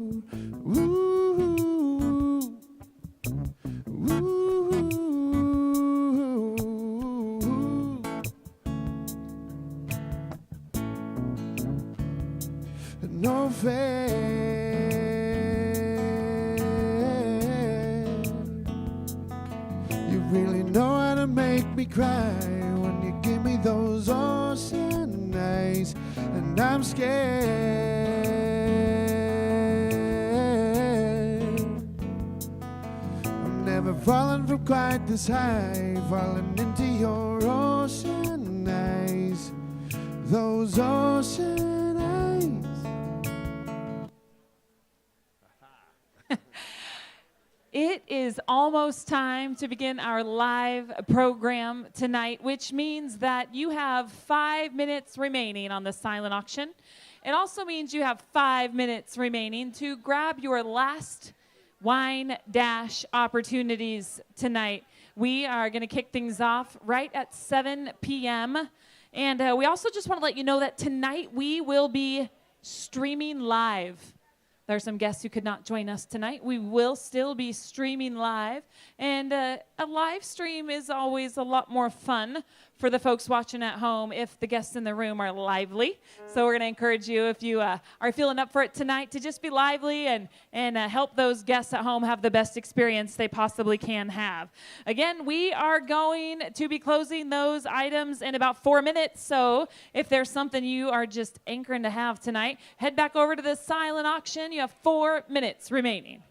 Ooh, ooh, no fair. You really know how to make me cry when you give me those ocean eyes, and I'm scared. I'm never fallen from quite this high, falling into your ocean eyes, those ocean eyes. It is almost time to begin our live program tonight, which means that you have 5 minutes remaining on the silent auction. It also means you have 5 minutes remaining to grab your last wine dash opportunities tonight. We are going to kick things off right at 7 p.m. And we also just want to let you know that tonight we will be streaming live. There are some guests who could not join us tonight. We will still be streaming live. And a live stream is always a lot more fun for the folks watching at home if the guests in the room are lively. So we're going to encourage you, if you are feeling up for it tonight, to just be lively and help those guests at home have the best experience they possibly can have. Again, we are going to be closing those items in about 4 minutes. So if there's something you are just anchoring to have tonight, head back over to the silent auction. You have 4 minutes remaining.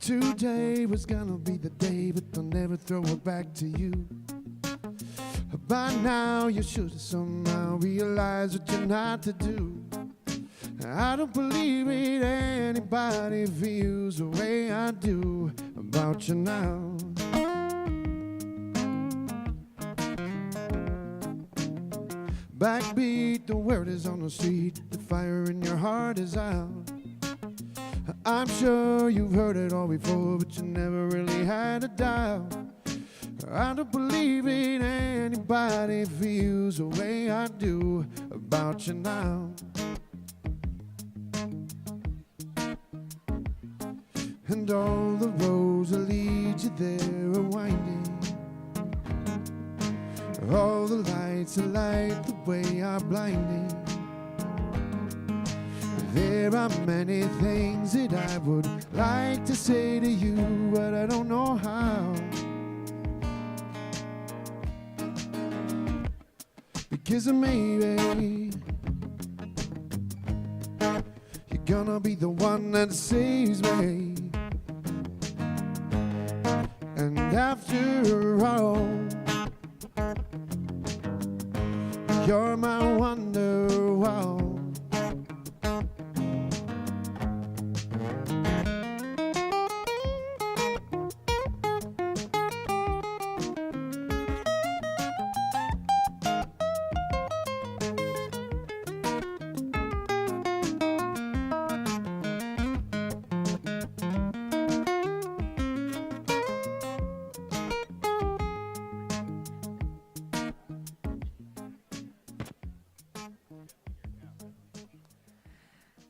Today was gonna be the day, but I'll never throw it back to you. By now you should have somehow realized what you're not to do. I don't believe it, anybody feels the way I do about you now. Backbeat, the word is on the street, the fire in your heart is out. I'm sure you've heard it all before, but you never really had a doubt. I don't believe it, anybody feels the way I do about you now. And all the roads that lead you there are winding. All the lights that light the way are blinding. There are many things that I would like to say to you, but I don't know how. Because maybe you're gonna be the one that saves me. And after all, you're my wonderwall.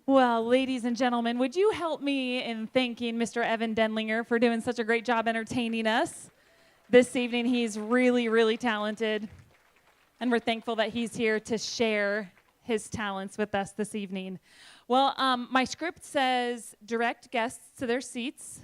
Well, ladies and gentlemen, would you help me in thanking Mr. Evan Denlinger for doing such a great job entertaining us this evening? He's really, really talented, and we're thankful that he's here to share his talents with us this evening. Well, my script says direct guests to their seats.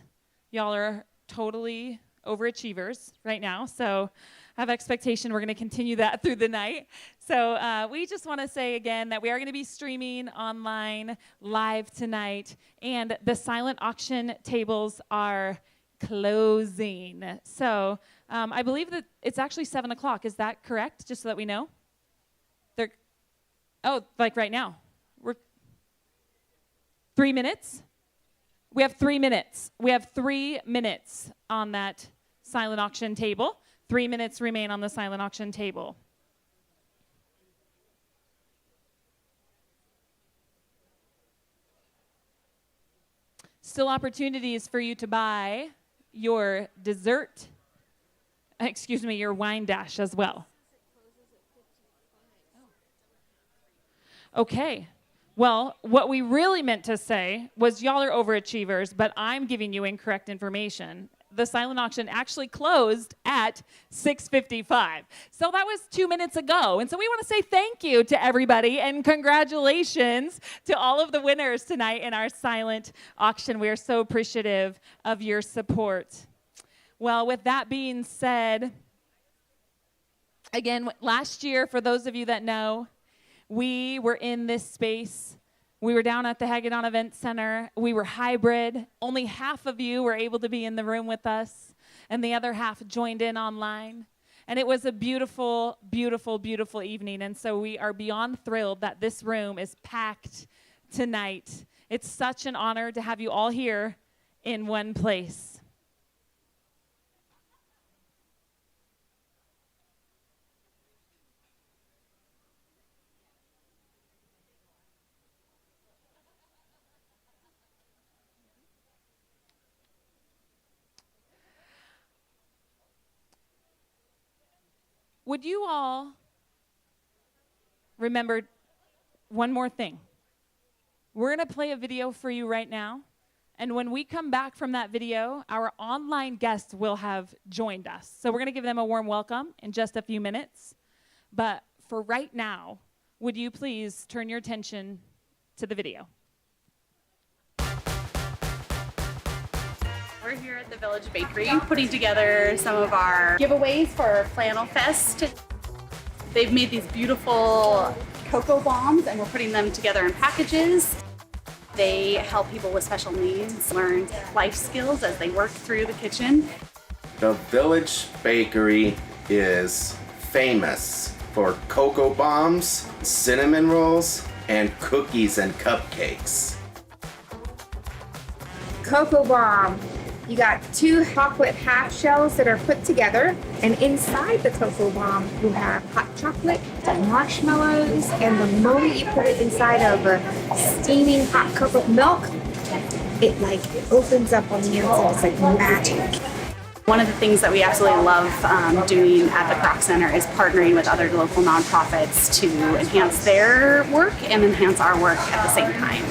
Y'all are totally overachievers right now, so I have expectation we're going to continue that through the night. So we just want to say again that we are going to be streaming online live tonight, and the silent auction tables are closing. So I believe that it's actually 7 o'clock. Is that correct? Just so that we know. Oh, like right now. We're 3 minutes? We have 3 minutes. We have 3 minutes on that silent auction table. 3 minutes remain on the silent auction table. Still opportunities for you to buy your dessert, your wine dash as well. Okay. Well, what we really meant to say was y'all are overachievers, but I'm giving you incorrect information. The silent auction actually closed at 6:55. So that was 2 minutes ago. And so we want to say thank you to everybody and congratulations to all of the winners tonight in our silent auction. We are so appreciative of your support. Well, with that being said, again, last year, for those of you that know, we were in this space. We were down at the Hagedon Event Center. We were hybrid. Only half of you were able to be in the room with us, and the other half joined in online. And it was a beautiful, beautiful, beautiful evening. And so we are beyond thrilled that this room is packed tonight. It's such an honor to have you all here in one place. Would you all remember one more thing? We're going to play a video for you right now. And when we come back from that video, our online guests will have joined us. So we're going to give them a warm welcome in just a few minutes. But for right now, would you please turn your attention to the video? We're here at the Village Bakery putting together some of our giveaways for Flannel Fest. They've made these beautiful cocoa bombs and we're putting them together in packages. They help people with special needs learn life skills as they work through the kitchen. The Village Bakery is famous for cocoa bombs, cinnamon rolls, and cookies and cupcakes. Cocoa bomb. You got 2 chocolate half shells that are put together, and inside the cocoa bomb you have hot chocolate, marshmallows, and the moment you put it inside of steaming hot cocoa milk, it like opens up on the inside. It's like magic. One of the things that we absolutely love doing at the Kroc Center is partnering with other local nonprofits to enhance their work and enhance our work at the same time.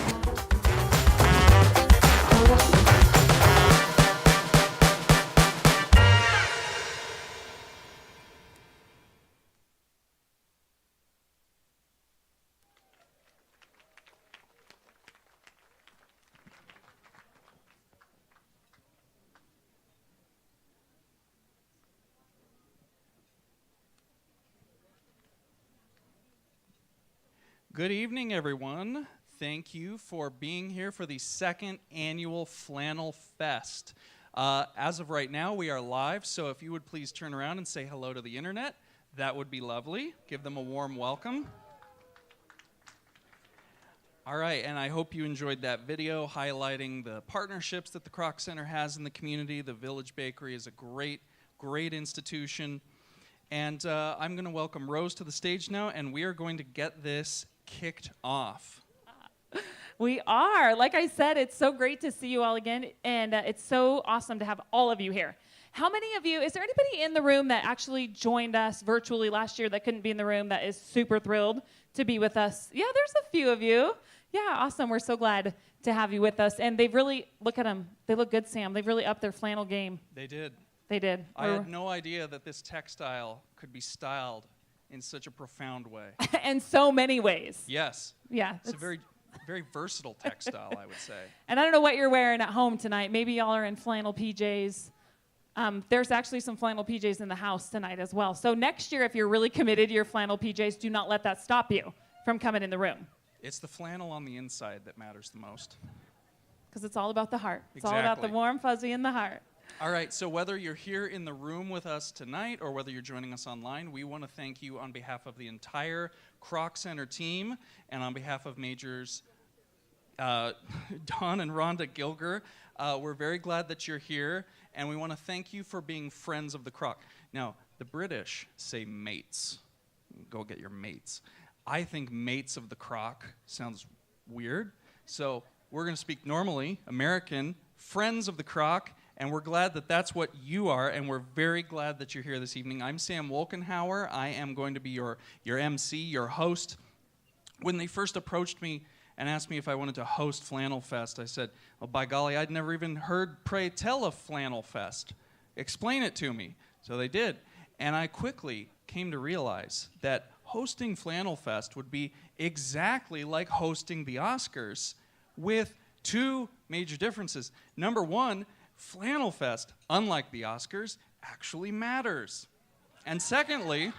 Good evening, everyone. Thank you for being here for the 2nd annual Flannel Fest. As of right now, we are live, so if you would please turn around and say hello to the internet, that would be lovely. Give them a warm welcome. All right, and I hope you enjoyed that video highlighting the partnerships that the Kroc Center has in the community. The Village Bakery is a great, great institution. And I'm going to welcome Rose to the stage now, and we are going to get this kicked off. We are. Like I said, it's so great to see you all again, and it's so awesome to have all of you here. How many of you, is there anybody in the room that actually joined us virtually last year that couldn't be in the room that is super thrilled to be with us? Yeah, there's a few of you. Yeah, awesome. We're so glad to have you with us. And they've really, look at them. They look good, Sam. They've really upped their flannel game. They did. They did. I had no idea that this textile could be styled in such a profound way. In so many ways. Yes. Yeah. It's a very, very versatile textile, I would say. And I don't know what you're wearing at home tonight. Maybe y'all are in flannel PJs. There's actually some flannel PJs in the house tonight as well. So next year, if you're really committed to your flannel PJs, do not let that stop you from coming in the room. It's the flannel on the inside that matters the most. Because it's all about the heart. It's Exactly. all about the warm fuzzy in the heart. All right, so whether you're here in the room with us tonight or whether you're joining us online, we want to thank you on behalf of the entire Kroc Center team and on behalf of Majors Don and Rhonda Gilger. We're very glad that you're here, and we want to thank you for being friends of the Kroc. Now, the British say mates. Go get your mates. I think mates of the Kroc sounds weird, so we're going to speak normally, American, friends of the Kroc, and we're glad that that's what you are, and we're very glad that you're here this evening. I'm Sam Wolkenhauer. I am going to be your MC, your host. When they first approached me and asked me if I wanted to host Flannel Fest, I said, well, by golly, I'd never even heard pray tell of Flannel Fest. Explain it to me. So they did, and I quickly came to realize that hosting Flannel Fest would be exactly like hosting the Oscars with two major differences. Number one, Flannel Fest, unlike the Oscars, actually matters. And secondly,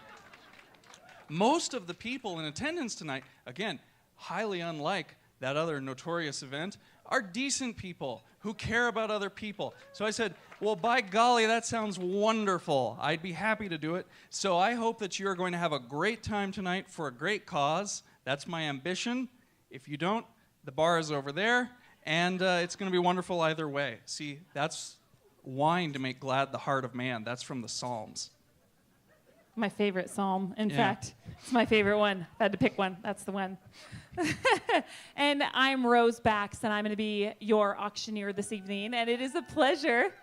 most of the people in attendance tonight, again, highly unlike that other notorious event, are decent people who care about other people. So I said, well, by golly, that sounds wonderful. I'd be happy to do it. So I hope that you're going to have a great time tonight for a great cause. That's my ambition. If you don't, the bar is over there, and it's going to be wonderful either way. See, that's wine to make glad the heart of man. That's from the Psalms. My favorite psalm, in Yeah. fact. It's my favorite one. If I had to pick one, that's the one. And I'm Rose Bax, and I'm going to be your auctioneer this evening, and it is a pleasure.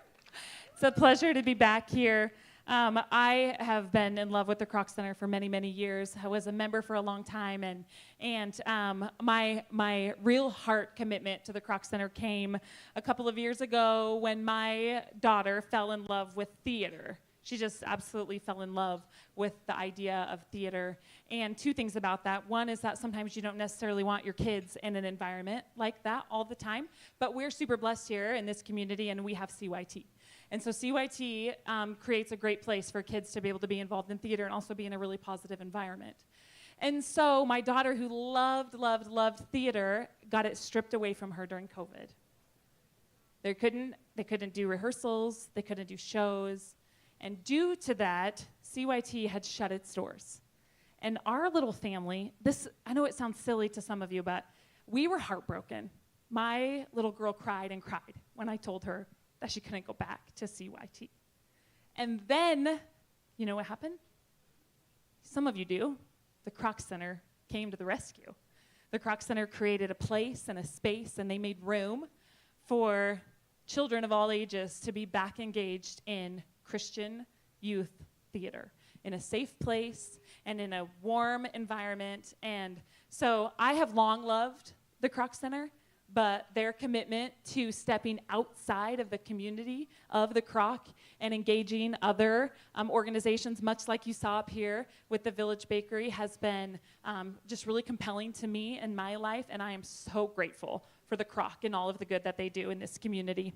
It's a pleasure to be back here. I have been in love with the Kroc Center for many, many years. I was a member for a long time, and my real heart commitment to the Kroc Center came a couple of years ago when my daughter fell in love with theater. She just absolutely fell in love with the idea of theater. And two things about that. One is that sometimes you don't necessarily want your kids in an environment like that all the time, but we're super blessed here in this community, and we have CYT. And so CYT creates a great place for kids to be able to be involved in theater and also be in a really positive environment. And so my daughter, who loved theater, got it stripped away from her during COVID. They couldn't do rehearsals, they couldn't do shows, and due to that, CYT had shut its doors. And our little family, I know it sounds silly to some of you, but we were heartbroken. My little girl cried and cried when I told her that she couldn't go back to CYT. And then, you know what happened? Some of you do. The Kroc Center came to the rescue. The Kroc Center created a place and a space, and they made room for children of all ages to be back engaged in Christian youth theater in a safe place and in a warm environment. And so I have long loved the Kroc Center, but their commitment to stepping outside of the community of the Kroc and engaging other organizations, much like you saw up here with the Village Bakery, has been just really compelling to me in my life, and I am so grateful for the Kroc and all of the good that they do in this community.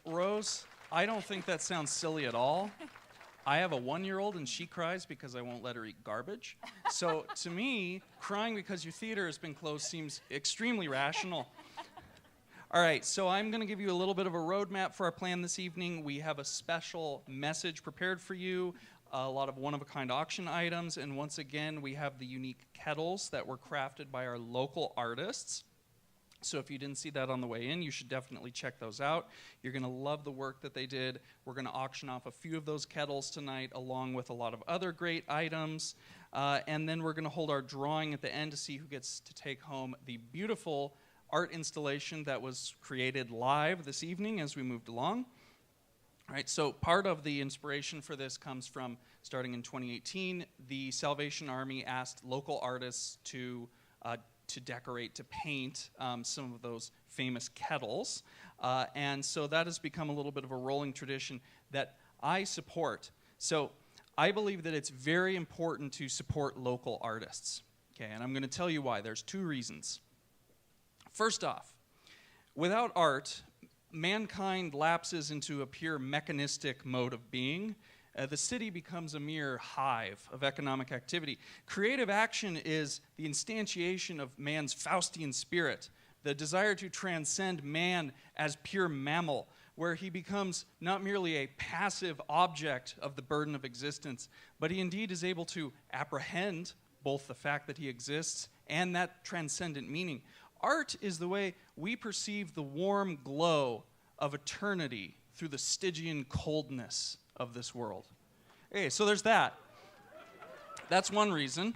Rose, I don't think that sounds silly at all. I have a 1-year-old, and she cries because I won't let her eat garbage. So to me, crying because your theater has been closed seems extremely rational. All right, so I'm going to give you a little bit of a roadmap for our plan this evening. We have a special message prepared for you, a lot of one-of-a-kind auction items, and once again, we have the unique kettles that were crafted by our local artists. So if you didn't see that on the way in, you should definitely check those out. You're going to love the work that they did. We're going to auction off a few of those kettles tonight, along with a lot of other great items. And then we're going to hold our drawing at the end to see who gets to take home the beautiful art installation that was created live this evening as we moved along. All right, so part of the inspiration for this comes from, starting in 2018, the Salvation Army asked local artists to to decorate, to paint some of those famous kettles. And so that has become a little bit of a rolling tradition that I support. So I believe that it's very important to support local artists. Okay, and I'm going to tell you why. There's 2 reasons. First off, without art, mankind lapses into a pure mechanistic mode of being. The city becomes a mere hive of economic activity. Creative action is the instantiation of man's Faustian spirit, the desire to transcend man as pure mammal, where he becomes not merely a passive object of the burden of existence, but he indeed is able to apprehend both the fact that he exists and that transcendent meaning. Art is the way we perceive the warm glow of eternity through the Stygian coldness of this world. Okay, so there's that. That's one reason.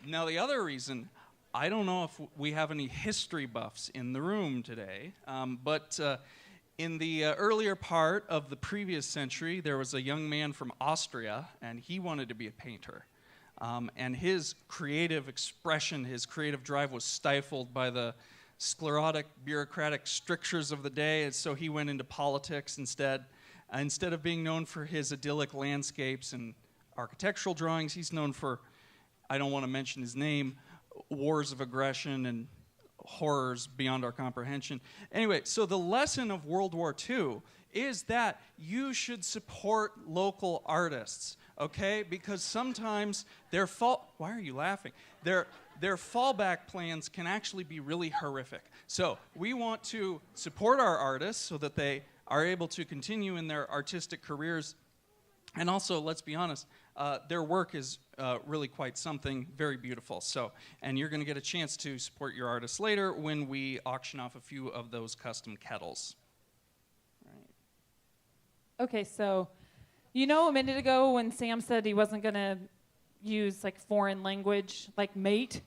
Now the other reason, I don't know if we have any history buffs in the room today, but in the earlier part of the previous century, there was a young man from Austria, and he wanted to be a painter. And his creative expression, his creative drive was stifled by the sclerotic, bureaucratic strictures of the day, and so he went into politics instead. Instead of being known for his idyllic landscapes and architectural drawings, he's known for, I don't want to mention his name, wars of aggression and horrors beyond our comprehension. Anyway, so the lesson of World War II is that you should support local artists, okay? Because sometimes why are you laughing? Their fallback plans can actually be really horrific. So we want to support our artists so that they are able to continue in their artistic careers. And also, let's be honest, their work is really quite something very beautiful. So, and you're going to get a chance to support your artists later when we auction off a few of those custom kettles. Right. Okay, so a minute ago when Sam said he wasn't going to use like foreign language like mate,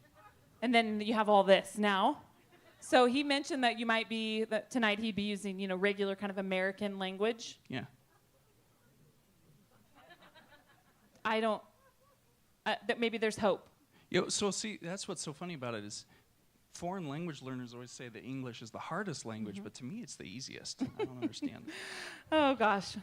and then you have all this now. So he mentioned that that tonight he'd be using, regular kind of American language. Yeah. That maybe there's hope. So see, that's what's so funny about it is foreign language learners always say that English is the hardest language, but to me it's the easiest. I don't understand. Oh, gosh.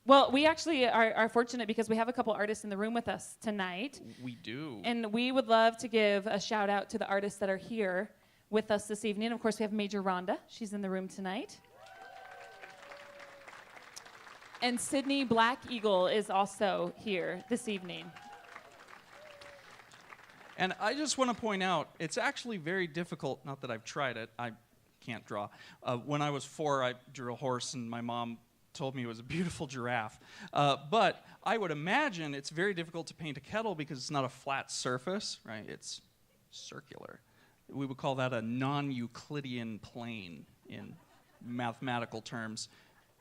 Well, we actually are fortunate because we have a couple artists in the room with us tonight. We do. And we would love to give a shout out to the artists that are here with us this evening. Of course, we have Major Rhonda. She's in the room tonight. And Sydney Black Eagle is also here this evening. And I just want to point out, it's actually very difficult, not that I've tried it, I can't draw. When I was 4, I drew a horse, and my mom told me it was a beautiful giraffe. But I would imagine it's very difficult to paint a kettle because it's not a flat surface, right? It's circular. We would call that a non-Euclidean plane in mathematical terms.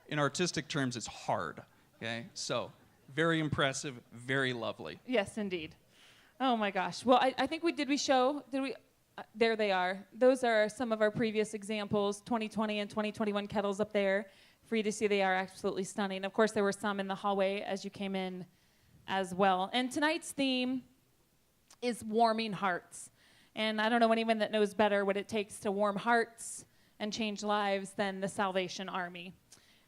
In artistic terms, it's hard, okay? So, very impressive, very lovely. Yes, indeed. Oh my gosh. Well, I think there they are. Those are some of our previous examples, 2020 and 2021 kettles up there. For you to see, they are absolutely stunning. Of course, there were some in the hallway as you came in as well. And tonight's theme is warming hearts. And I don't know anyone that knows better what it takes to warm hearts and change lives than the Salvation Army.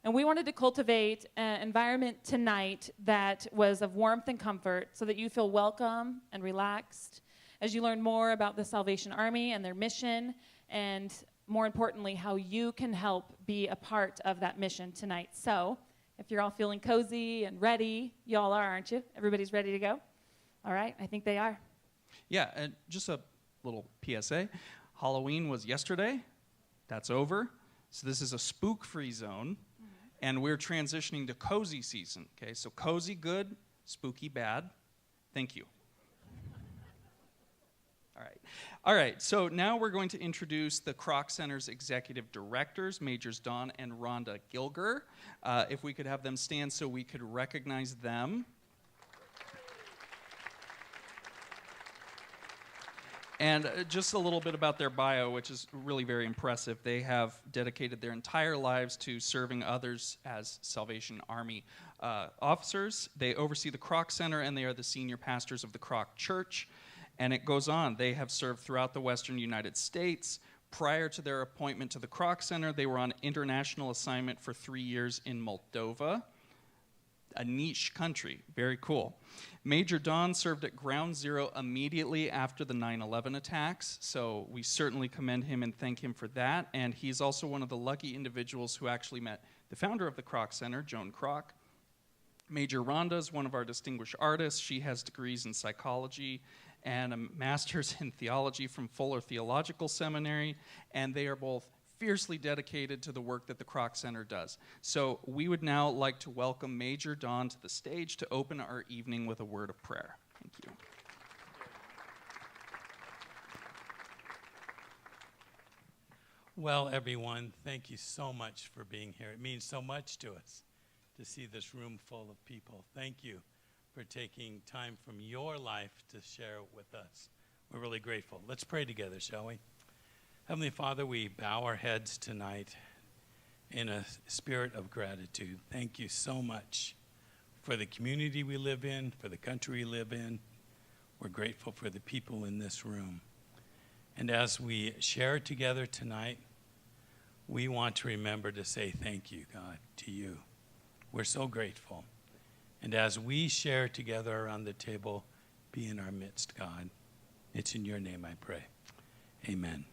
And we wanted to cultivate an environment tonight that was of warmth and comfort so that you feel welcome and relaxed as you learn more about the Salvation Army and their mission, and more importantly, how you can help be a part of that mission tonight. So if you're all feeling cozy and ready, you all are, aren't you? Everybody's ready to go? All right, I think they are. Yeah, and just a little PSA. Halloween was yesterday. That's over. So this is a spook-free zone. And we're transitioning to cozy season, okay? So cozy, good, spooky, bad. Thank you. All right, so now we're going to introduce the Kroc Center's executive directors, Majors Dawn and Rhonda Gilger. If we could have them stand so we could recognize them. And just a little bit about their bio, which is really very impressive. They have dedicated their entire lives to serving others as Salvation Army officers. They oversee the Kroc Center, and they are the senior pastors of the Kroc Church. And it goes on. They have served throughout the western United States. Prior to their appointment to the Kroc Center, they were on international assignment for 3 years in Moldova, a niche country. Very cool. Major Don served at Ground Zero immediately after the 9/11 attacks, so we certainly commend him and thank him for that. And he's also one of the lucky individuals who actually met the founder of the Kroc Center, Joan Kroc. Major Rhonda is one of our distinguished artists. She has degrees in psychology and a master's in theology from Fuller Theological Seminary, and they are both fiercely dedicated to the work that the Kroc Center does. So we would now like to welcome Major Don to the stage to open our evening with a word of prayer. Thank you. Well, everyone, thank you so much for being here. It means so much to us to see this room full of people. Thank you for taking time from your life to share with us. We're really grateful. Let's pray together, shall we? Heavenly Father, we bow our heads tonight in a spirit of gratitude. Thank you so much for the community we live in, for the country we live in. We're grateful for the people in this room. And as we share together tonight, we want to remember to say thank you, God, to you. We're so grateful. And as we share together around the table, be in our midst, God. It's in your name I pray. Amen.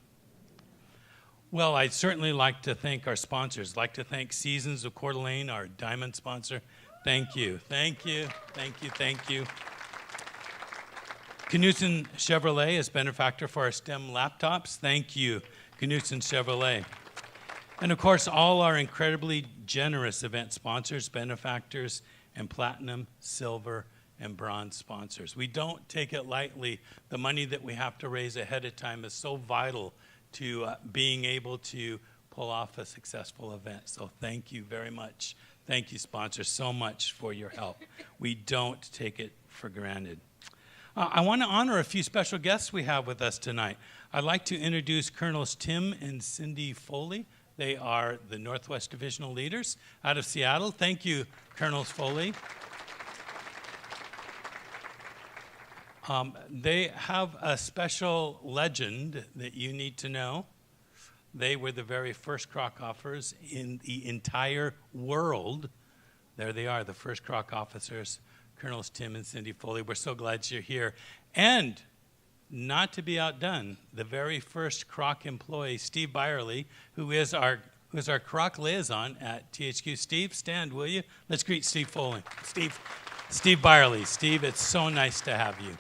Well, I'd certainly like to thank our sponsors. I'd like to thank Seasons of Coeur d'Alene, our diamond sponsor. Thank you, thank you, thank you, thank you. Knutson Chevrolet is benefactor for our STEM laptops. Thank you, Knutson Chevrolet. And of course, all our incredibly generous event sponsors, benefactors, and platinum, silver, and bronze sponsors. We don't take it lightly. The money that we have to raise ahead of time is so vital to being able to pull off a successful event. So thank you very much. Thank you, sponsors, so much for your help. We don't take it for granted. I want to honor a few special guests we have with us tonight. I'd like to introduce Colonels Tim and Cindy Foley. They are the Northwest Divisional leaders out of Seattle. Thank you, Colonels Foley. They have a special legend that you need to know. They were the very first Kroc officers in the entire world. There they are, the first Kroc officers, Colonels Tim and Cindy Foley. We're so glad you're here. And not to be outdone, the very first Kroc employee, Steve Byerly, who is our Kroc liaison at THQ. Steve, stand, will you? Let's greet Steve Foley. Steve Byerly. Steve, it's so nice to have you.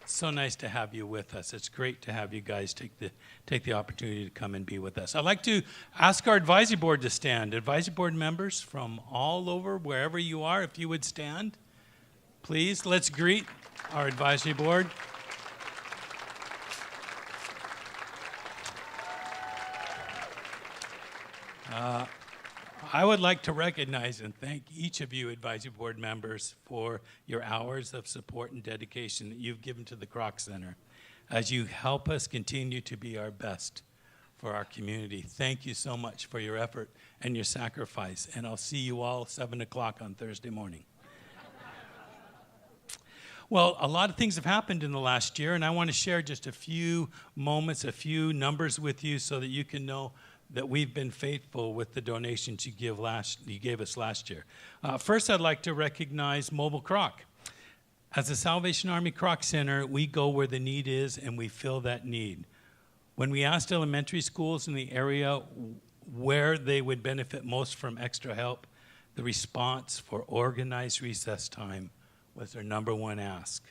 So nice to have you with us. It's great to have you guys take the opportunity to come and be with us. I'd like to ask our advisory board to stand. Advisory board members from all over, wherever you are, if you would stand, please. Let's greet our advisory board. I would like to recognize and thank each of you advisory board members for your hours of support and dedication that you've given to the Kroc Center as you help us continue to be our best for our community. Thank you so much for your effort and your sacrifice, and I'll see you all 7 o'clock on Thursday morning. Well, a lot of things have happened in the last year, and I want to share just a few moments, a few numbers with you so that you can know that we've been faithful with the donations you gave us last year. First, I'd like to recognize Mobile Kroc. As a Salvation Army Kroc Center, we go where the need is and we fill that need. When we asked elementary schools in the area where they would benefit most from extra help, the response for organized recess time was their number one ask.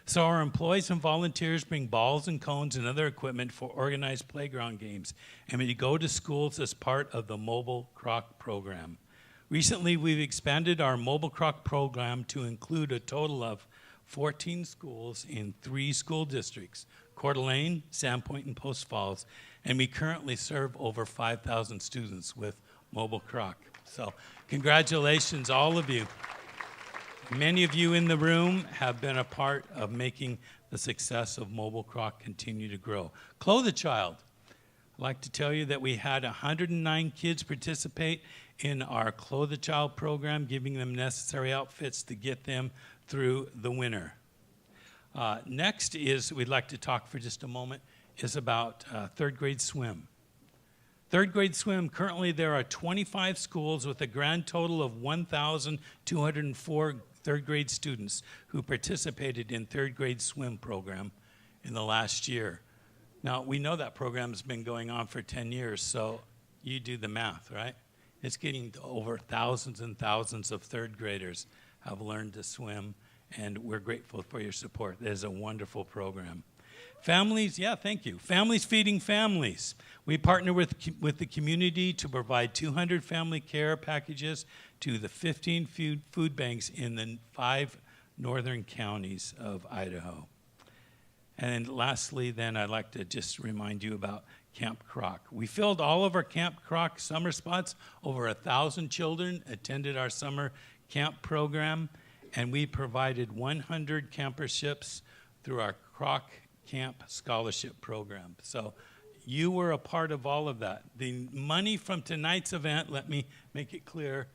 So our employees and volunteers bring balls and cones and other equipment for organized playground games, and we go to schools as part of the Mobile Kroc program. Recently, we've expanded our Mobile Kroc program to include a total of 14 schools in 3 school districts, Coeur d'Alene, Sandpoint, and Post Falls, and we currently serve over 5,000 students with Mobile Kroc. So congratulations, all of you. Many of you in the room have been a part of making the success of Mobile Kroc continue to grow. Clothe a Child. I'd like to tell you that we had 109 kids participate in our Clothe a Child program, giving them necessary outfits to get them through the winter. Next is, we'd like to talk for just a moment, is about third grade swim. Third grade swim, currently there are 25 schools with a grand total of 1,204 third grade students who participated in third grade swim program in the last year. Now, we know that program has been going on for 10 years, so you do the math, right? It's getting to over thousands and thousands of third graders have learned to swim, and we're grateful for your support. It is a wonderful program. Families, yeah, thank you. Families Feeding Families. We partner with the community to provide 200 family care packages to the 15 food banks in the 5 northern counties of Idaho. And lastly, then, I'd like to just remind you about Camp Kroc. We filled all of our Camp Kroc summer spots. Over 1,000 children attended our summer camp program, and we provided 100 camperships through our Kroc Camp Scholarship Program. So you were a part of all of that. The money from tonight's event, let me make it clear,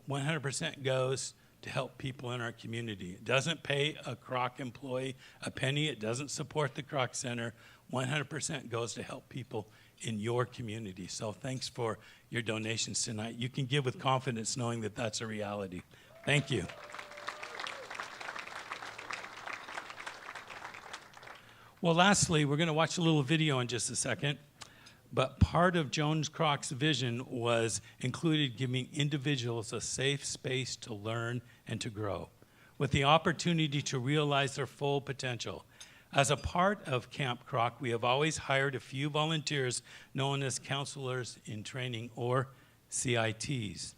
100% goes to help people in our community. It doesn't pay a Kroc employee a penny. It doesn't support the Kroc Center. 100% goes to help people in your community. So thanks for your donations tonight. You can give with confidence knowing that that's a reality. Thank you. Well, lastly, we're going to watch a little video in just a second. But part of Jones Kroc's vision was included giving individuals a safe space to learn and to grow, with the opportunity to realize their full potential. As a part of Camp Kroc, we have always hired a few volunteers known as counselors in training, or CITs.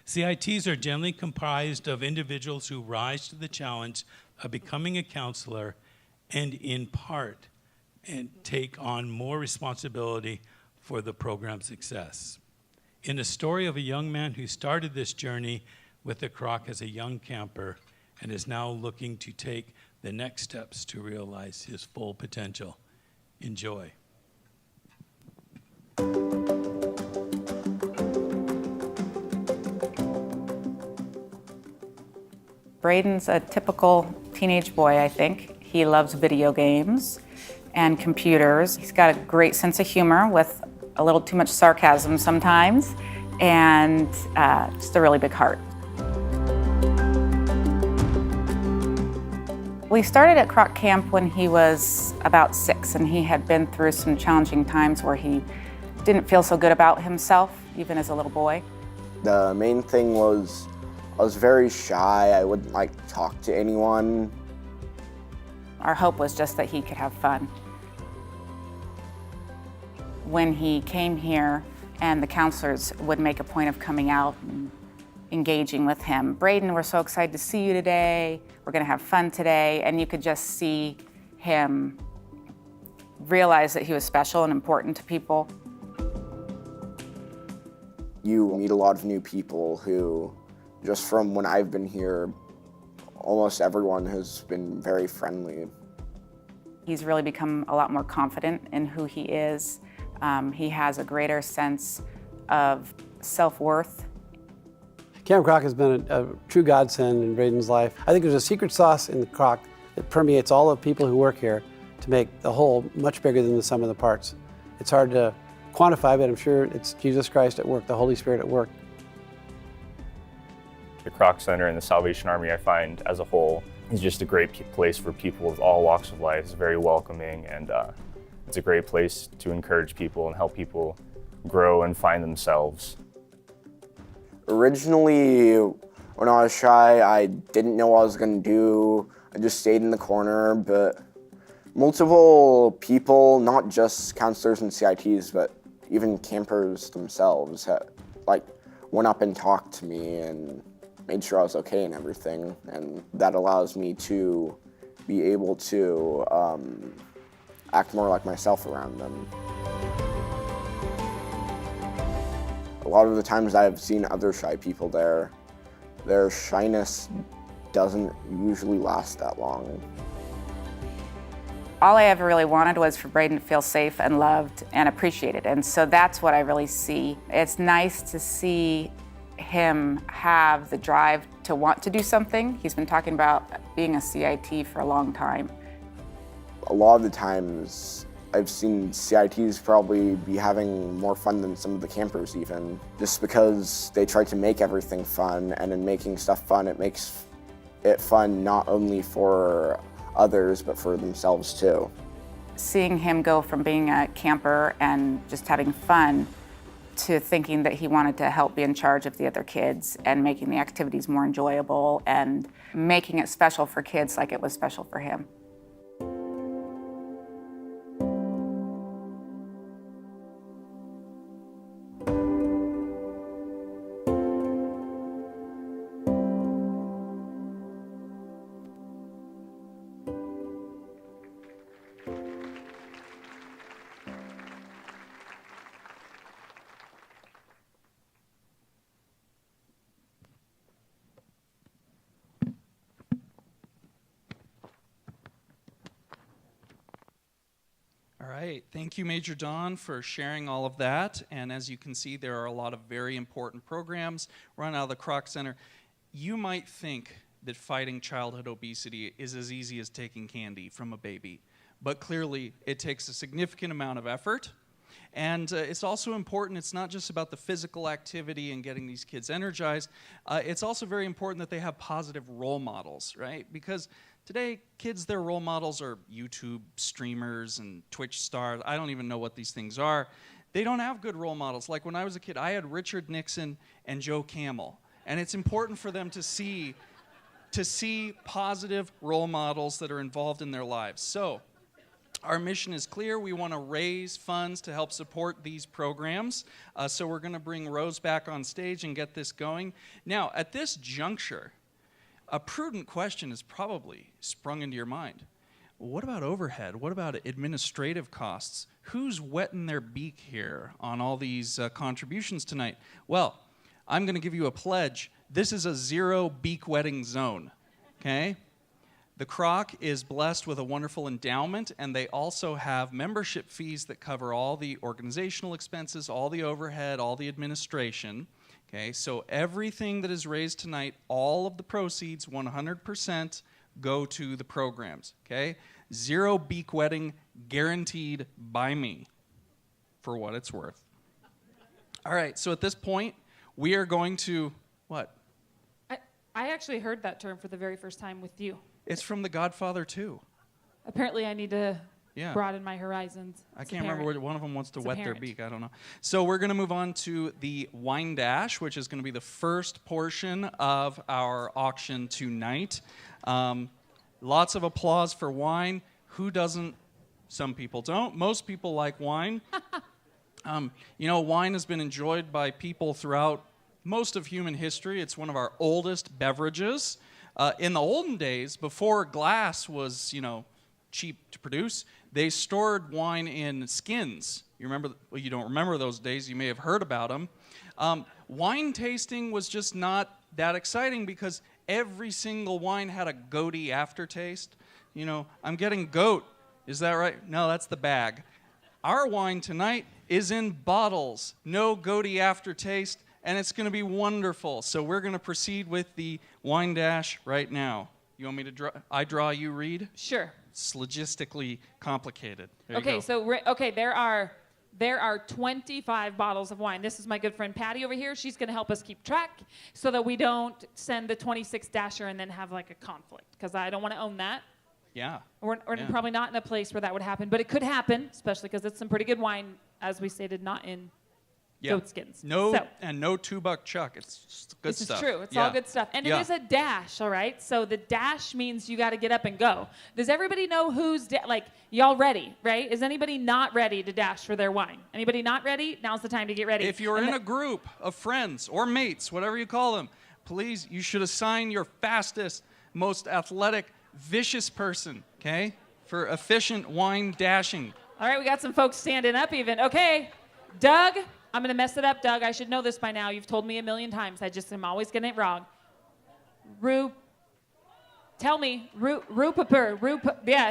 CITs are generally comprised of individuals who rise to the challenge of becoming a counselor and in part and take on more responsibility for the program's success. In the story of a young man who started this journey with the Kroc as a young camper and is now looking to take the next steps to realize his full potential. Enjoy. Braden's a typical teenage boy, I think. He loves video games and computers. He's got a great sense of humor with a little too much sarcasm sometimes, and just a really big heart. We started at Kroc Camp when he was about 6, and he had been through some challenging times where he didn't feel so good about himself, even as a little boy. The main thing was I was very shy. I wouldn't like to talk to anyone. Our hope was just that he could have fun. When he came here and the counselors would make a point of coming out and engaging with him, Braden, we're so excited to see you today. We're gonna have fun today. And you could just see him realize that he was special and important to people. You meet a lot of new people who, just from when I've been here, almost everyone has been very friendly. He's really become a lot more confident in who he is. He has a greater sense of self-worth. Camp Kroc has been a true godsend in Braden's life. I think there's a secret sauce in the Kroc that permeates all the people who work here to make the whole much bigger than the sum of the parts. It's hard to quantify, but I'm sure it's Jesus Christ at work, the Holy Spirit at work. The Kroc Center and the Salvation Army, I find, as a whole, is just a great place for people of all walks of life. It's very welcoming, and it's a great place to encourage people and help people grow and find themselves. Originally, when I was shy, I didn't know what I was going to do. I just stayed in the corner, but multiple people, not just counselors and CITs, but even campers themselves, went up and talked to me and made sure I was okay and everything, and that allows me to be able to act more like myself around them. A lot of the times I've seen other shy people there, their shyness doesn't usually last that long. All I ever really wanted was for Braden to feel safe and loved and appreciated, and so that's what I really see. It's nice to see him have the drive to want to do something. He's been talking about being a CIT for a long time. A lot of the times I've seen CITs probably be having more fun than some of the campers even, just because they try to make everything fun, and in making stuff fun, it makes it fun not only for others, but for themselves too. Seeing him go from being a camper and just having fun to thinking that he wanted to help be in charge of the other kids and making the activities more enjoyable and making it special for kids like it was special for him. All right, thank you, Major Don, for sharing all of that. And as you can see, there are a lot of very important programs run out of the Kroc Center. You might think that fighting childhood obesity is as easy as taking candy from a baby, but clearly it takes a significant amount of effort. And it's also important, it's not just about the physical activity and getting these kids energized, it's also very important that they have positive role models, right? Because today, kids, their role models are YouTube streamers and Twitch stars. I don't even know what these things are. They don't have good role models. Like when I was a kid, I had Richard Nixon and Joe Camel. And it's important for them to see positive role models that are involved in their lives. So our mission is clear. We want to raise funds to help support these programs. So we're going to bring Rose back on stage and get this going. Now, at this juncture, a prudent question has probably sprung into your mind. What about overhead? What about administrative costs? Who's wetting their beak here on all these contributions tonight? Well, I'm going to give you a pledge. This is a zero beak wetting zone, okay? The Kroc is blessed with a wonderful endowment, and they also have membership fees that cover all the organizational expenses, all the overhead, all the administration. Okay, so everything that is raised tonight, all of the proceeds, 100%, go to the programs, okay? Zero beak wetting guaranteed by me, for what it's worth. All right, so at this point, we are going to, what? I actually heard that term for the very first time with you. It's from The Godfather 2. Apparently I need to Yeah. broaden my horizons. I can't remember where one of them wants to wet their apparent. beak. I don't know. So we're going to move on to the wine dash, which is going to be the first portion of our auction tonight. Lots of applause for wine. Who doesn't? Some people don't. Most people like wine. You know, wine has been enjoyed by people throughout most of human history. It's one of our oldest beverages. In the olden days, before glass was, cheap to produce, they stored wine in skins. You remember? Well, you don't remember those days. You may have heard about them. Wine tasting was just not that exciting because every single wine had a goaty aftertaste. I'm getting goat. Is that right? No, that's the bag. Our wine tonight is in bottles. No goaty aftertaste, and it's going to be wonderful. So we're going to proceed with the wine dash right now. You want me to draw? I draw, you read? Sure. It's logistically complicated. There you Okay, go. so there are 25 bottles of wine. This is my good friend Patty over here. She's going to help us keep track so that we don't send the 26 dasher and then have like a conflict, because I don't want to own that. Yeah. We're probably not in a place where that would happen, but it could happen, especially because it's some pretty good wine, as we stated, not in goat skins. No, So, and no $2 chuck. It's just good this stuff. is true. It's Yeah. all good stuff. And Yeah. it is a dash, all right? So the dash means you got to get up and go. Does everybody know who's, y'all ready, right? Is anybody not ready to dash for their wine? Anybody not ready? Now's the time to get ready. If you're in a group of friends or mates, whatever you call them, please, you should assign your fastest, most athletic, vicious person, okay, for efficient wine dashing. All right, we got some folks standing up even. Okay, Doug, I'm going to mess it up, Doug. I should know this by now. You've told me a million times. I just am always getting it wrong. Yeah,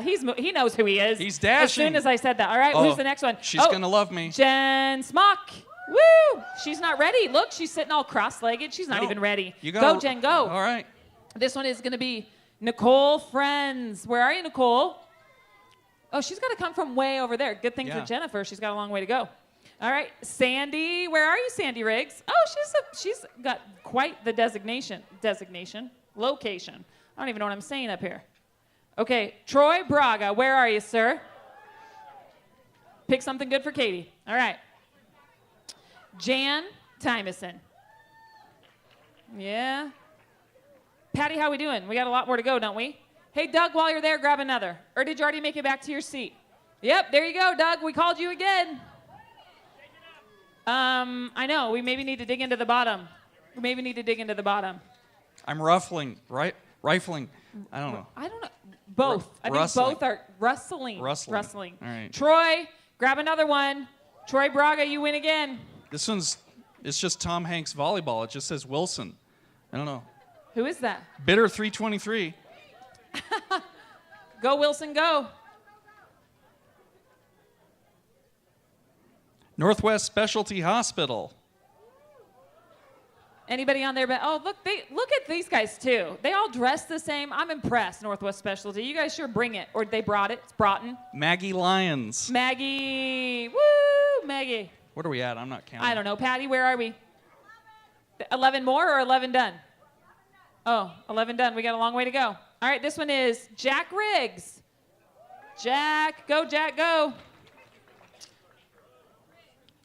he knows who he is. He's dashing. As soon as I said that. All right, who's the next one? She's going to love me. Jen Smock. Woo! She's not ready. Look, she's sitting all cross-legged. She's not even ready. Go, Jen, go. All right. This one is going to be Nicole Friends. Where are you, Nicole? Oh, she's got to come from way over there. Good thing for Jennifer. She's got a long way to go. All right, Sandy. Where are you, Sandy Riggs? Oh, she's got quite the location. I don't even know what I'm saying up here. Okay, Troy Braga. Where are you, sir? Pick something good for Katie. All right. Jan Tymason. Yeah. Patty, how we doing? We got a lot more to go, don't we? Hey, Doug, while you're there, grab another. Or did you already make it back to your seat? Yep, there you go, Doug. We called you again. I know. We maybe need to dig into the bottom. I'm rifling. I don't know. Both. I think both are rustling. All right. Troy, grab another one. Troy Braga, you win again. It's just Tom Hanks volleyball. It just says Wilson. I don't know. Who is that? Bitter 323. Go, Wilson, go. Northwest Specialty Hospital. Anybody on there? Oh, look at these guys, too. They all dress the same. I'm impressed, Northwest Specialty. You guys sure bring it. Or they brought it. It's Broughton. Maggie Lyons. Maggie. Woo, Maggie. What are we at? I'm not counting. I don't know. Patty, where are we? 11 more or 11 done? Oh, 11 done. We got a long way to go. All right, this one is Jack Riggs. Jack, go.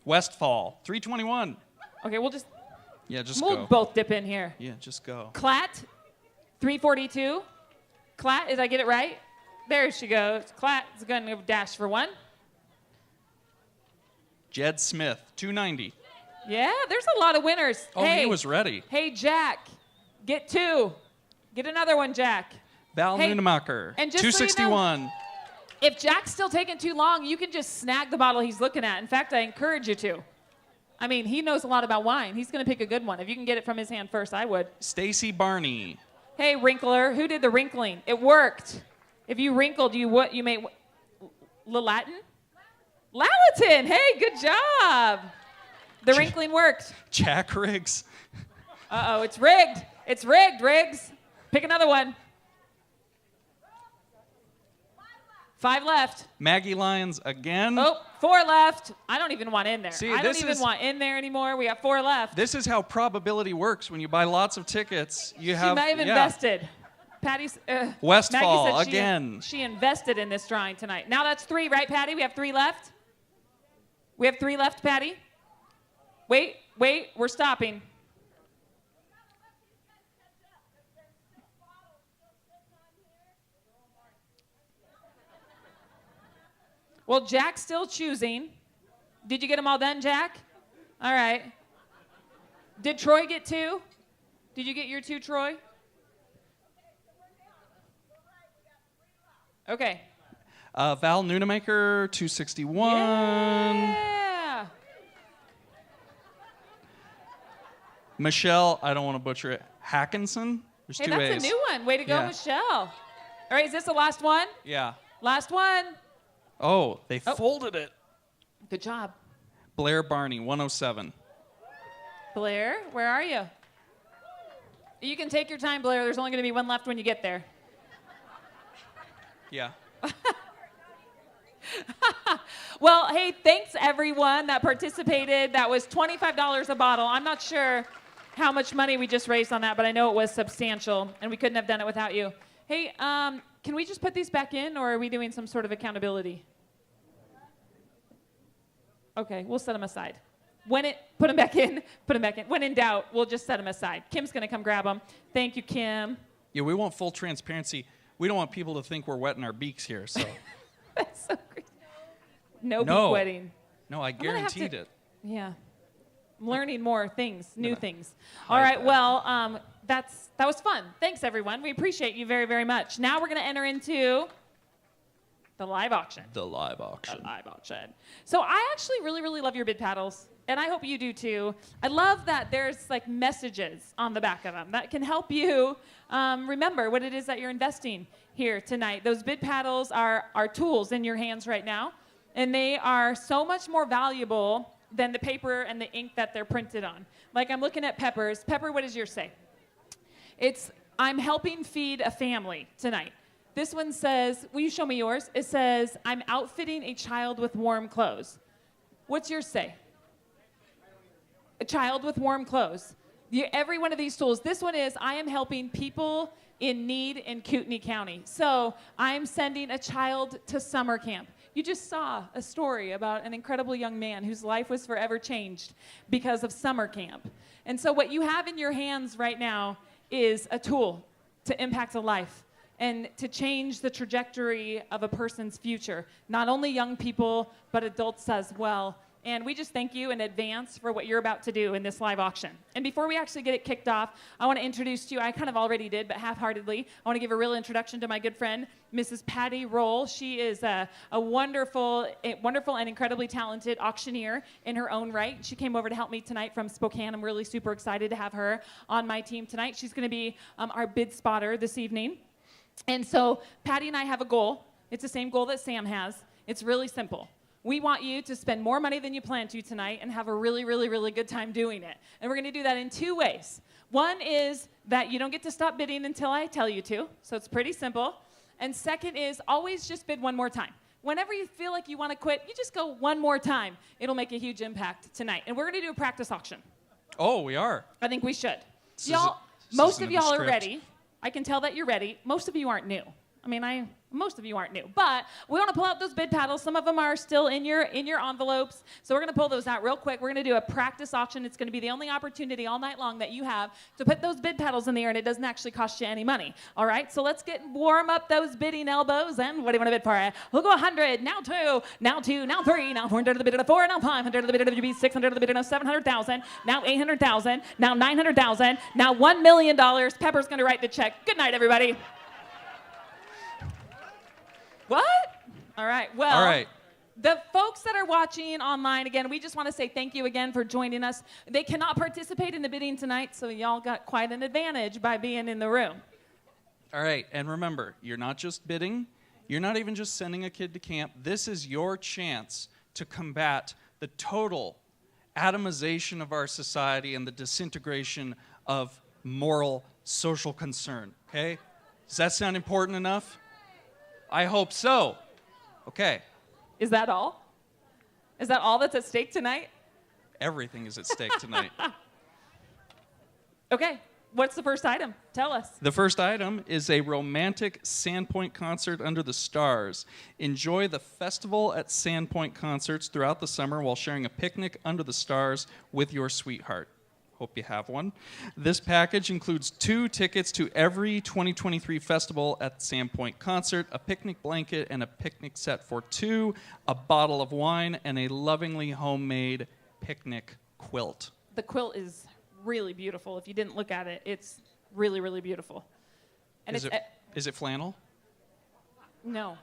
Westfall, 321. Okay, we'll just go. Both dip in here. Yeah, just go. Klatt, 342. Klatt, did I get it right? There she goes. Klatt is going to dash for one. Jed Smith, 290. Yeah, there's a lot of winners. Oh, he was ready. Hey, Jack, get two. Get another one, Jack. Val Nunemacher, and just 261. So you know, if Jack's still taking too long, you can just snag the bottle he's looking at. In fact, I encourage you to. I mean, he knows a lot about wine. He's going to pick a good one. If you can get it from his hand first, I would. Stacy Barney. Hey, wrinkler, who did the wrinkling? It worked. If you wrinkled, you made Latin? Latin. Hey, good job. The wrinkling worked. Jack Riggs. Uh-oh, it's rigged. It's rigged, Riggs. Pick another one. 5 left. Maggie Lyons again. Oh, 4 left. I don't even want in there. See, I don't even want in there anymore. We got 4 left. This is how probability works. When you buy lots of tickets, you have... She might have invested. Patty's... Westfall Maggie said again. She invested in this drawing tonight. Now that's 3, right, Patty? We have 3 left? We have 3 left, Patty? Wait, we're stopping. Well, Jack's still choosing. Did you get them all done, Jack? All right. Did Troy get 2? Did you get your 2, Troy? Okay. Val Nunemacher, 261. Yeah. Michelle, I don't want to butcher it. Hackinson? There's Hey, 2 that's A's. a new one. Way to go, Michelle. All right, is this the last one? Yeah. Last one. Oh, they folded it. Good job. Blair Barney, 107. Blair, where are you? You can take your time, Blair. There's only going to be one left when you get there. Yeah. Well, hey, thanks everyone that participated. That was $25 a bottle. I'm not sure how much money we just raised on that, but I know it was substantial, and we couldn't have done it without you. Hey, can we just put these back in, or are we doing some sort of accountability? Okay, we'll set them aside. Put them back in. When in doubt, we'll just set them aside. Kim's going to come grab them. Thank you, Kim. Yeah, we want full transparency. We don't want people to think we're wetting our beaks here, so. That's so great. No beak wetting. No, I guaranteed it. Yeah. I'm learning more things, new things. All right, well, that was fun. Thanks, everyone. We appreciate you very, very much. Now we're going to enter into the live auction. The live auction. So I actually really, really love your bid paddles, and I hope you do too. I love that there's like messages on the back of them that can help you remember what it is that you're investing here tonight. Those bid paddles are tools in your hands right now, and they are so much more valuable than the paper and the ink that they're printed on. Like I'm looking at Pepper's. Pepper, what does yours say? I'm helping feed a family tonight. This one says, will you show me yours? It says, I'm outfitting a child with warm clothes. What's yours say? A child with warm clothes. Every one of these tools. This one is, I am helping people in need in Kootenai County. So I'm sending a child to summer camp. You just saw a story about an incredible young man whose life was forever changed because of summer camp. And so what you have in your hands right now is a tool to impact a life and to change the trajectory of a person's future. Not only young people, but adults as well. And we just thank you in advance for what you're about to do in this live auction. And before we actually get it kicked off, I want to introduce to you, I kind of already did, but half-heartedly, I want to give a real introduction to my good friend, Mrs. Patty Roll. She is a wonderful and incredibly talented auctioneer in her own right. She came over to help me tonight from Spokane. I'm really super excited to have her on my team tonight. She's going to be our bid spotter this evening. And so Patty and I have a goal. It's the same goal that Sam has. It's really simple. We want you to spend more money than you plan to tonight and have a really, really, really good time doing it. And we're going to do that in two ways. One is that you don't get to stop bidding until I tell you to, so it's pretty simple. And second is always just bid one more time. Whenever you feel like you want to quit, you just go one more time. It'll make a huge impact tonight. And we're going to do a practice auction. Oh, we are. I think we should. This Y'all, is most isn't of in the y'all are script. ready. I can tell that you're ready. Most of you aren't new. Most of you aren't new, but we want to pull out those bid paddles. Some of them are still in your envelopes, so we're going to pull those out real quick. We're going to do a practice auction. It's going to be the only opportunity all night long that you have to put those bid paddles in the air, and it doesn't actually cost you any money. All right, so let's warm up those bidding elbows. And what do you want to bid for? We'll go 100, now 2, now 2, now 3, now 400 to the bid of 4, now 500 to the bid of the 600 to the bid of 700,000, now 800,000, now 900,000, now $1 million. Pepper's going to write the check. Good night, everybody. What? All right. Well, All right. The folks that are watching online, again, we just want to say thank you again for joining us. They cannot participate in the bidding tonight, so y'all got quite an advantage by being in the room. All right, and remember, you're not just bidding. You're not even just sending a kid to camp. This is your chance to combat the total atomization of our society and the disintegration of moral social concern, okay? Does that sound important enough? I hope so. Okay. Is that all? Is that all that's at stake tonight? Everything is at stake tonight. Okay. What's the first item? Tell us. The first item is a romantic Sandpoint concert under the stars. Enjoy the festival at Sandpoint concerts throughout the summer while sharing a picnic under the stars with your sweetheart. Hope you have one. This package includes 2 tickets to every 2023 festival at Sandpoint concert, a picnic blanket and a picnic set for 2, a bottle of wine, and a lovingly homemade picnic quilt. The quilt is really beautiful. If you didn't look at it, it's really, really beautiful. And Is it flannel? No.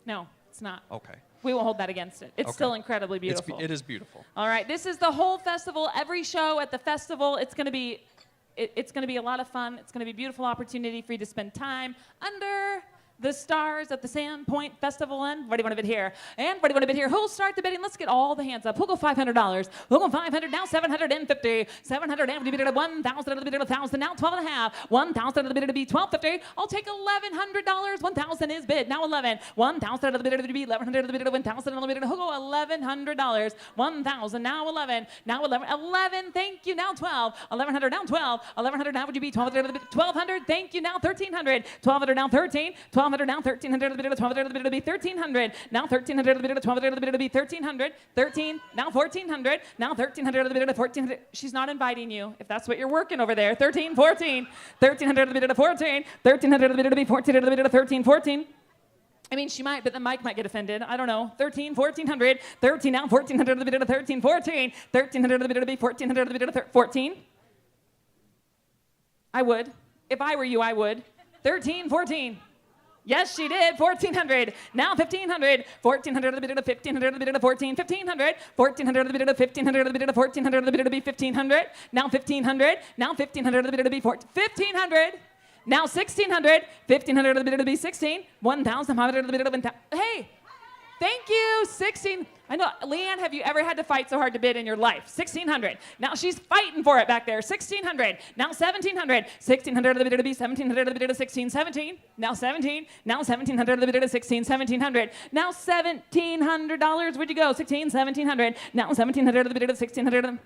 No, it's not. Okay. We won't hold that against it. It's Okay. still incredibly beautiful. It is beautiful. All right, this is the whole festival. Every show at the festival, it's going to be a lot of fun. It's going to be a beautiful opportunity for you to spend time under the stars at the Sandpoint Festival. And what do you want to bid here? And what do you want to bid here? Who'll start the bidding? Let's get all the hands up. Who'll go $500? Who'll go 500? Now 750. 700 and bid at 1,000 at the bid at 1,000. Now 12 and a half. 1,000 at the bid at be 1250. I'll take $1,100. 1,000 is bid. Now 11. 1,000 at the bid at be 1,100 at the bid at 1,000 at the bid at who'll go $1,100. 1,000. Now 11. Now 11. 11. Thank you. Now 12. 1,100. Now 12. 1,100. Now would you be 1,200 at the bid? 1,200. Thank you. Now 1,300. 1,200. Now 13. 1,200 now 1,300 at the bid of 1,200 at the bid of be 1,300. Now 1,300 at the bid of 1,200 at the bid of be 1,300. 13. Now 1,400. Now 1,300 at the bid of 1,400. She's not inviting you if that's what you're working over there. 13, 14. 1,300 at the bid of 14. 1,300 at the bid of be 14 at the bid of 13, 14. I mean, she might, but the mic might get offended. I don't know. 13, 1,400. 13 now 1,400 at the bid of 13, 14. 1,300 at the bid of be 1,400 at the bid of 14. I would. If I were you, I would. 13, 14. Yes, she did. 1,400. Now 1,500. 1,400 at the bid of 1,500 at the bid of 14. 1,500. 1,400 at the bid of 1,500 at the bid of 1,400 at the bid of 1,500. Now 1,500. Now 1,500 at the bid of 1,500. Now 1,600. 1,500 at the bid of 16. 1,500 at the bid of 1,000. Hey, Thank you. 16. I know, Leanne, have you ever had to fight so hard to bid in your life? 1,600. Now she's fighting for it back there. 1,600. Now 1,700. 1,600 the bidder to be 1,700 the bidder to 16, 17. Now 17. Now 1,700 the bidder to 16, 1,700. Now $1,700. Where'd you go? 16, 1,700. Now 1,700 the bidder to 1,600.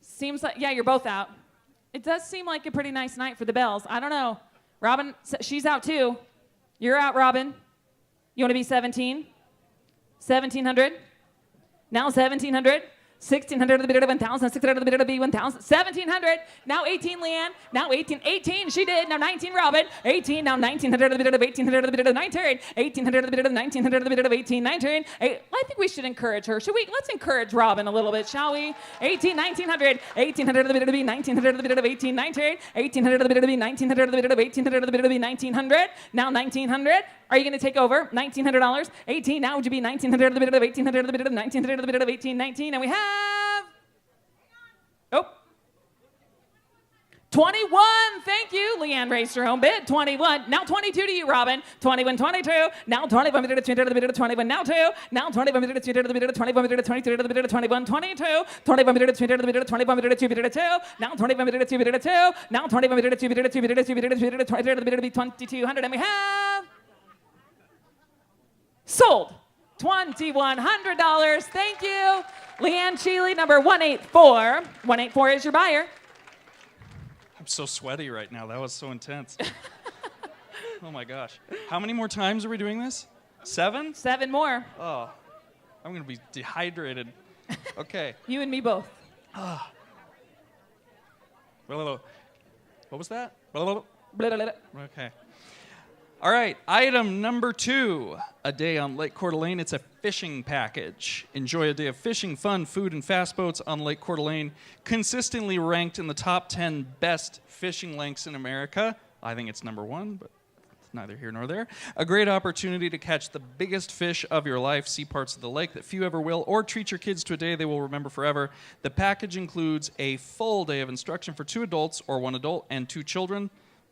Seems like, yeah, you're both out. It does seem like a pretty nice night for the bells. I don't know. Robin, she's out too. You're out, Robin. You want to be 17? 1,700. Now 1,700. 1,600 to the bidder to 1,000. 600 to the bidder to be 1,000. 1,700. Now 18, Leanne. Now 18. 18, she did. Now 19, Robin. 18. Now 1,900 to the bidder to 1,800 to the bidder to 19. 1,800 to the bidder to 1,900 to the bidder to 18. 19. I think we should encourage her. Should we? Let's encourage Robin a little bit, shall we? 18, 1,900. 1,800 to the bidder to be 1,900 to the bidder to 18. 19. 1,800 to the bidder to be 1,900 to the bidder to 1,800 to the bidder to be 1,900. Now 1,900. Are you going to take over? $1,900. 18. Now would you be 1,900 to the bidder to 1,800 to the bidder to 1,900 to the bidder to 18. 19. And we have. Oh. 21. Thank you. Leanne raised her own bid. 21. Now 22 to you, Robin. 21, 22. Now 21 bidder to 200 to the bidder to 21. Now 2. Now 21 bidder to 200 to the bidder to 21 bidder to 22 to the bidder to 21. 22. 21 bidder to 200 to the bidder to 21 bidder to 2 bidder to 2. Now 21 bidder to 2 bidder to 2. Now 21 bidder to 2 bidder to 2 bidder to 2 bidder to 2 bidder to 20 to the bidder to be 2,200. And we have sold. $2,100. Thank you. Leanne Cheeley, number 184. 184 is your buyer. I'm so sweaty right now. That was so intense. Oh my gosh. How many more times are we doing this? 7? 7 more. Oh, I'm going to be dehydrated. Okay. You and me both. What was that? Blah, blah, blah. Okay. All right, item number 2, a day on Lake Coeur d'Alene. It's a fishing package. Enjoy a day of fishing, fun, food, and fast boats on Lake Coeur d'Alene. Consistently ranked in the top 10 best fishing lakes in America. I think it's number 1, but it's neither here nor there. A great opportunity to catch the biggest fish of your life, see parts of the lake that few ever will, or treat your kids to a day they will remember forever. The package includes a full day of instruction for 2 adults or 1 adult and 2 children.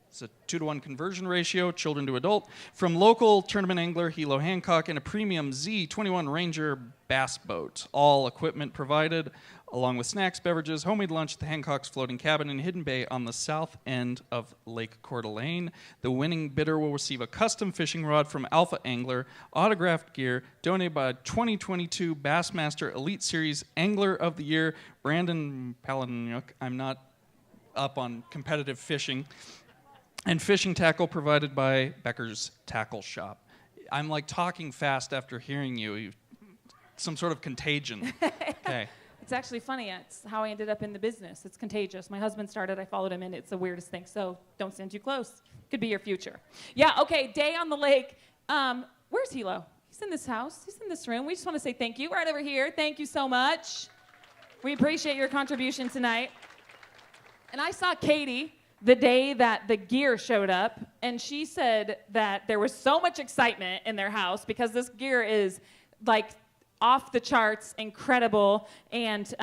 It's a 2-to-1 conversion ratio, children to adult, from local tournament angler Hilo Hancock and a premium Z21 Ranger bass boat. All equipment provided, along with snacks, beverages, homemade lunch at the Hancock's floating cabin in Hidden Bay on the south end of Lake Coeur d'Alene. The winning bidder will receive a custom fishing rod from Alpha Angler, autographed gear donated by 2022 Bassmaster Elite Series Angler of the Year, Brandon Palahniuk. I'm not up on competitive fishing. And fishing tackle provided by Becker's Tackle Shop. I'm like talking fast after hearing you. Some sort of contagion. Okay. It's actually funny. It's how I ended up in the business. It's contagious. My husband started. I followed him, and it's the weirdest thing. So don't stand too close. Could be your future. Yeah, okay, day on the lake. Where's Hilo? He's in this house. He's in this room. We just want to say thank you right over here. Thank you so much. We appreciate your contribution tonight. And I saw Katie the day that the gear showed up, and she said that there was so much excitement in their house because this gear is like off the charts, incredible, and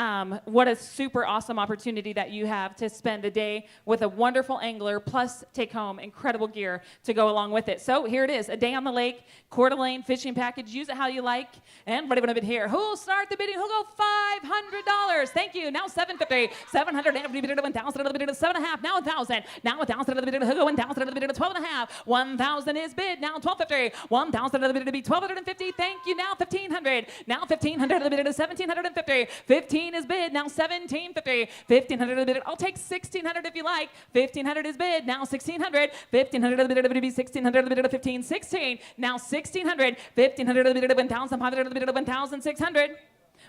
what a super awesome opportunity that you have to spend a day with a wonderful angler, plus take home incredible gear to go along with it. So here it is, a day on the lake, Coeur d'Alene fishing package. Use it how you like. And ready for a bid here. Who'll start the bidding? Who'll go $500? Thank you. Now $750. $700 and bid to $1,000 bid to $7.5. Now $1,000. Now $1,000 bid to who'll go $1,000 bid to $12.5. $1,000 is bid. Now $1,250. $1,000 bid to be $1,250. Thank you. Now $1,500. Now $1,500 the bid to $1,750. 15 is bid. Now $1,750. $1,500 the bid. I'll take $1,600 if you like. $1,500 is bid. Now $1,600. $1,500 the bid to be $1,600 the bid to $1,500. $16. Now $1,600. $1,500 the bid to $1,500 the bid to $1,600.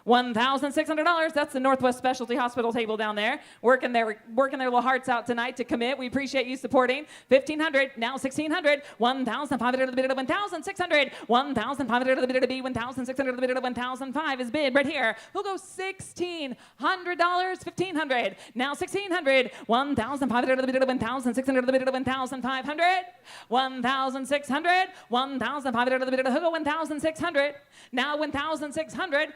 $1,600. That's the Northwest Specialty Hospital table down there. Working their little hearts out tonight to commit. We appreciate you supporting. $1,500. Now $1,600. $1,500 to the bid of $1,600. $1,500 to the bid of B. $1,600 to the bid of $1,005 is bid right here. We'll go $1,600. $1,500. Now $1,600. $1,500 to the bid of $1,600 to the bid of $1,500. $1,600. $1,500 to the bid of $1,600. Now $1,600.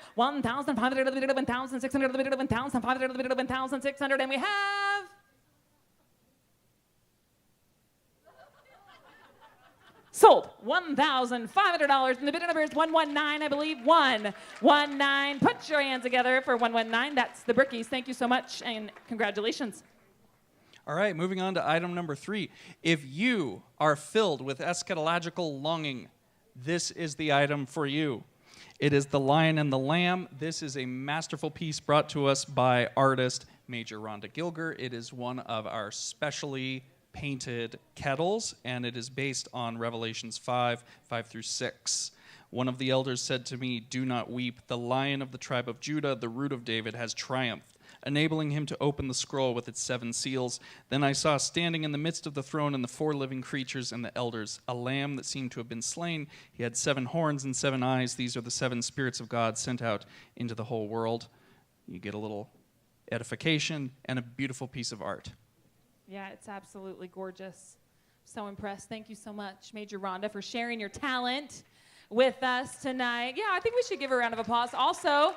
$1,500 to the bid of $1,600 to the bid of $1,500 to the bid of $1,600, and we have Sold. $1,500. And the bidder number is 119, I believe. 119. Put your hands together for 119. That's the brickies. Thank you so much, and congratulations. All right, moving on to item number 3. If you are filled with eschatological longing, this is the item for you. It is The Lion and the Lamb. This is a masterful piece brought to us by artist Major Rhonda Gilger. It is one of our specially painted kettles, and it is based on Revelations 5:5-6. One of the elders said to me, "Do not weep. The Lion of the tribe of Judah, the Root of David, has triumphed, enabling him to open the scroll with its 7 seals. Then I saw standing in the midst of the throne and the 4 living creatures and the elders, a lamb that seemed to have been slain. He had 7 horns and 7 eyes. These are the 7 spirits of God sent out into the whole world." You get a little edification and a beautiful piece of art. Yeah, it's absolutely gorgeous. So impressed. Thank you so much, Major Rhonda, for sharing your talent with us tonight. Yeah, I think we should give her a round of applause. Also,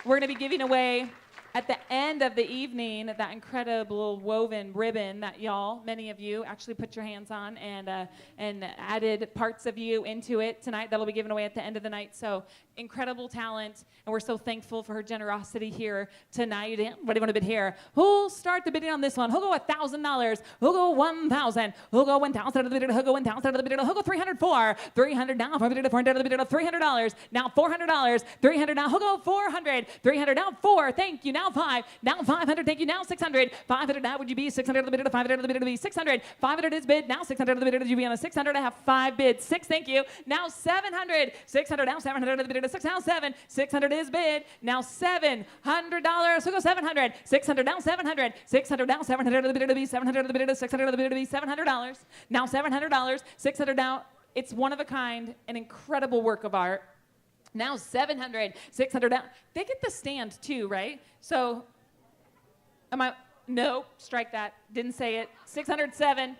we're going to be giving away at the end of the evening that incredible woven ribbon that y'all, many of you, actually put your hands on and added parts of you into it tonight. That'll be given away at the end of the night. So incredible talent, and we're so thankful for her generosity here tonight. What do you want to bid here? Who'll start the bidding on this one? Who'll go $1,000? Who'll go 1,000? Who'll go 1,000 out of the bidder? Who'll go 1,000 out of the bidder? Who'll go 300 for? 300 now. 400 out of the bidder. $300. Now $400. 300 now. Who'll go 400? 300 now. 4. Thank you. Now 5. Now 500. Thank you. Now 600. 500 now. Would you be 600 of the bidder? 500 of the bidder to be 600. 500 is bid. Now 600 of the bidder. Did you be on a 600? I have 5 bids. 6. Thank you. Now 700. 600 now. 700 of the bidder to 6. Now 7. 600 is bid. Now $700. So go 700. 600 now. 700. 600 now. 700 of the bidder to be 700 of the bidder to 600 of the bidder to be $700. Now $700. 600 now. It's one of a kind, an incredible work of art. Now 700, 600 down. They get the stand too, right? So, no, strike that. Didn't say it. 607,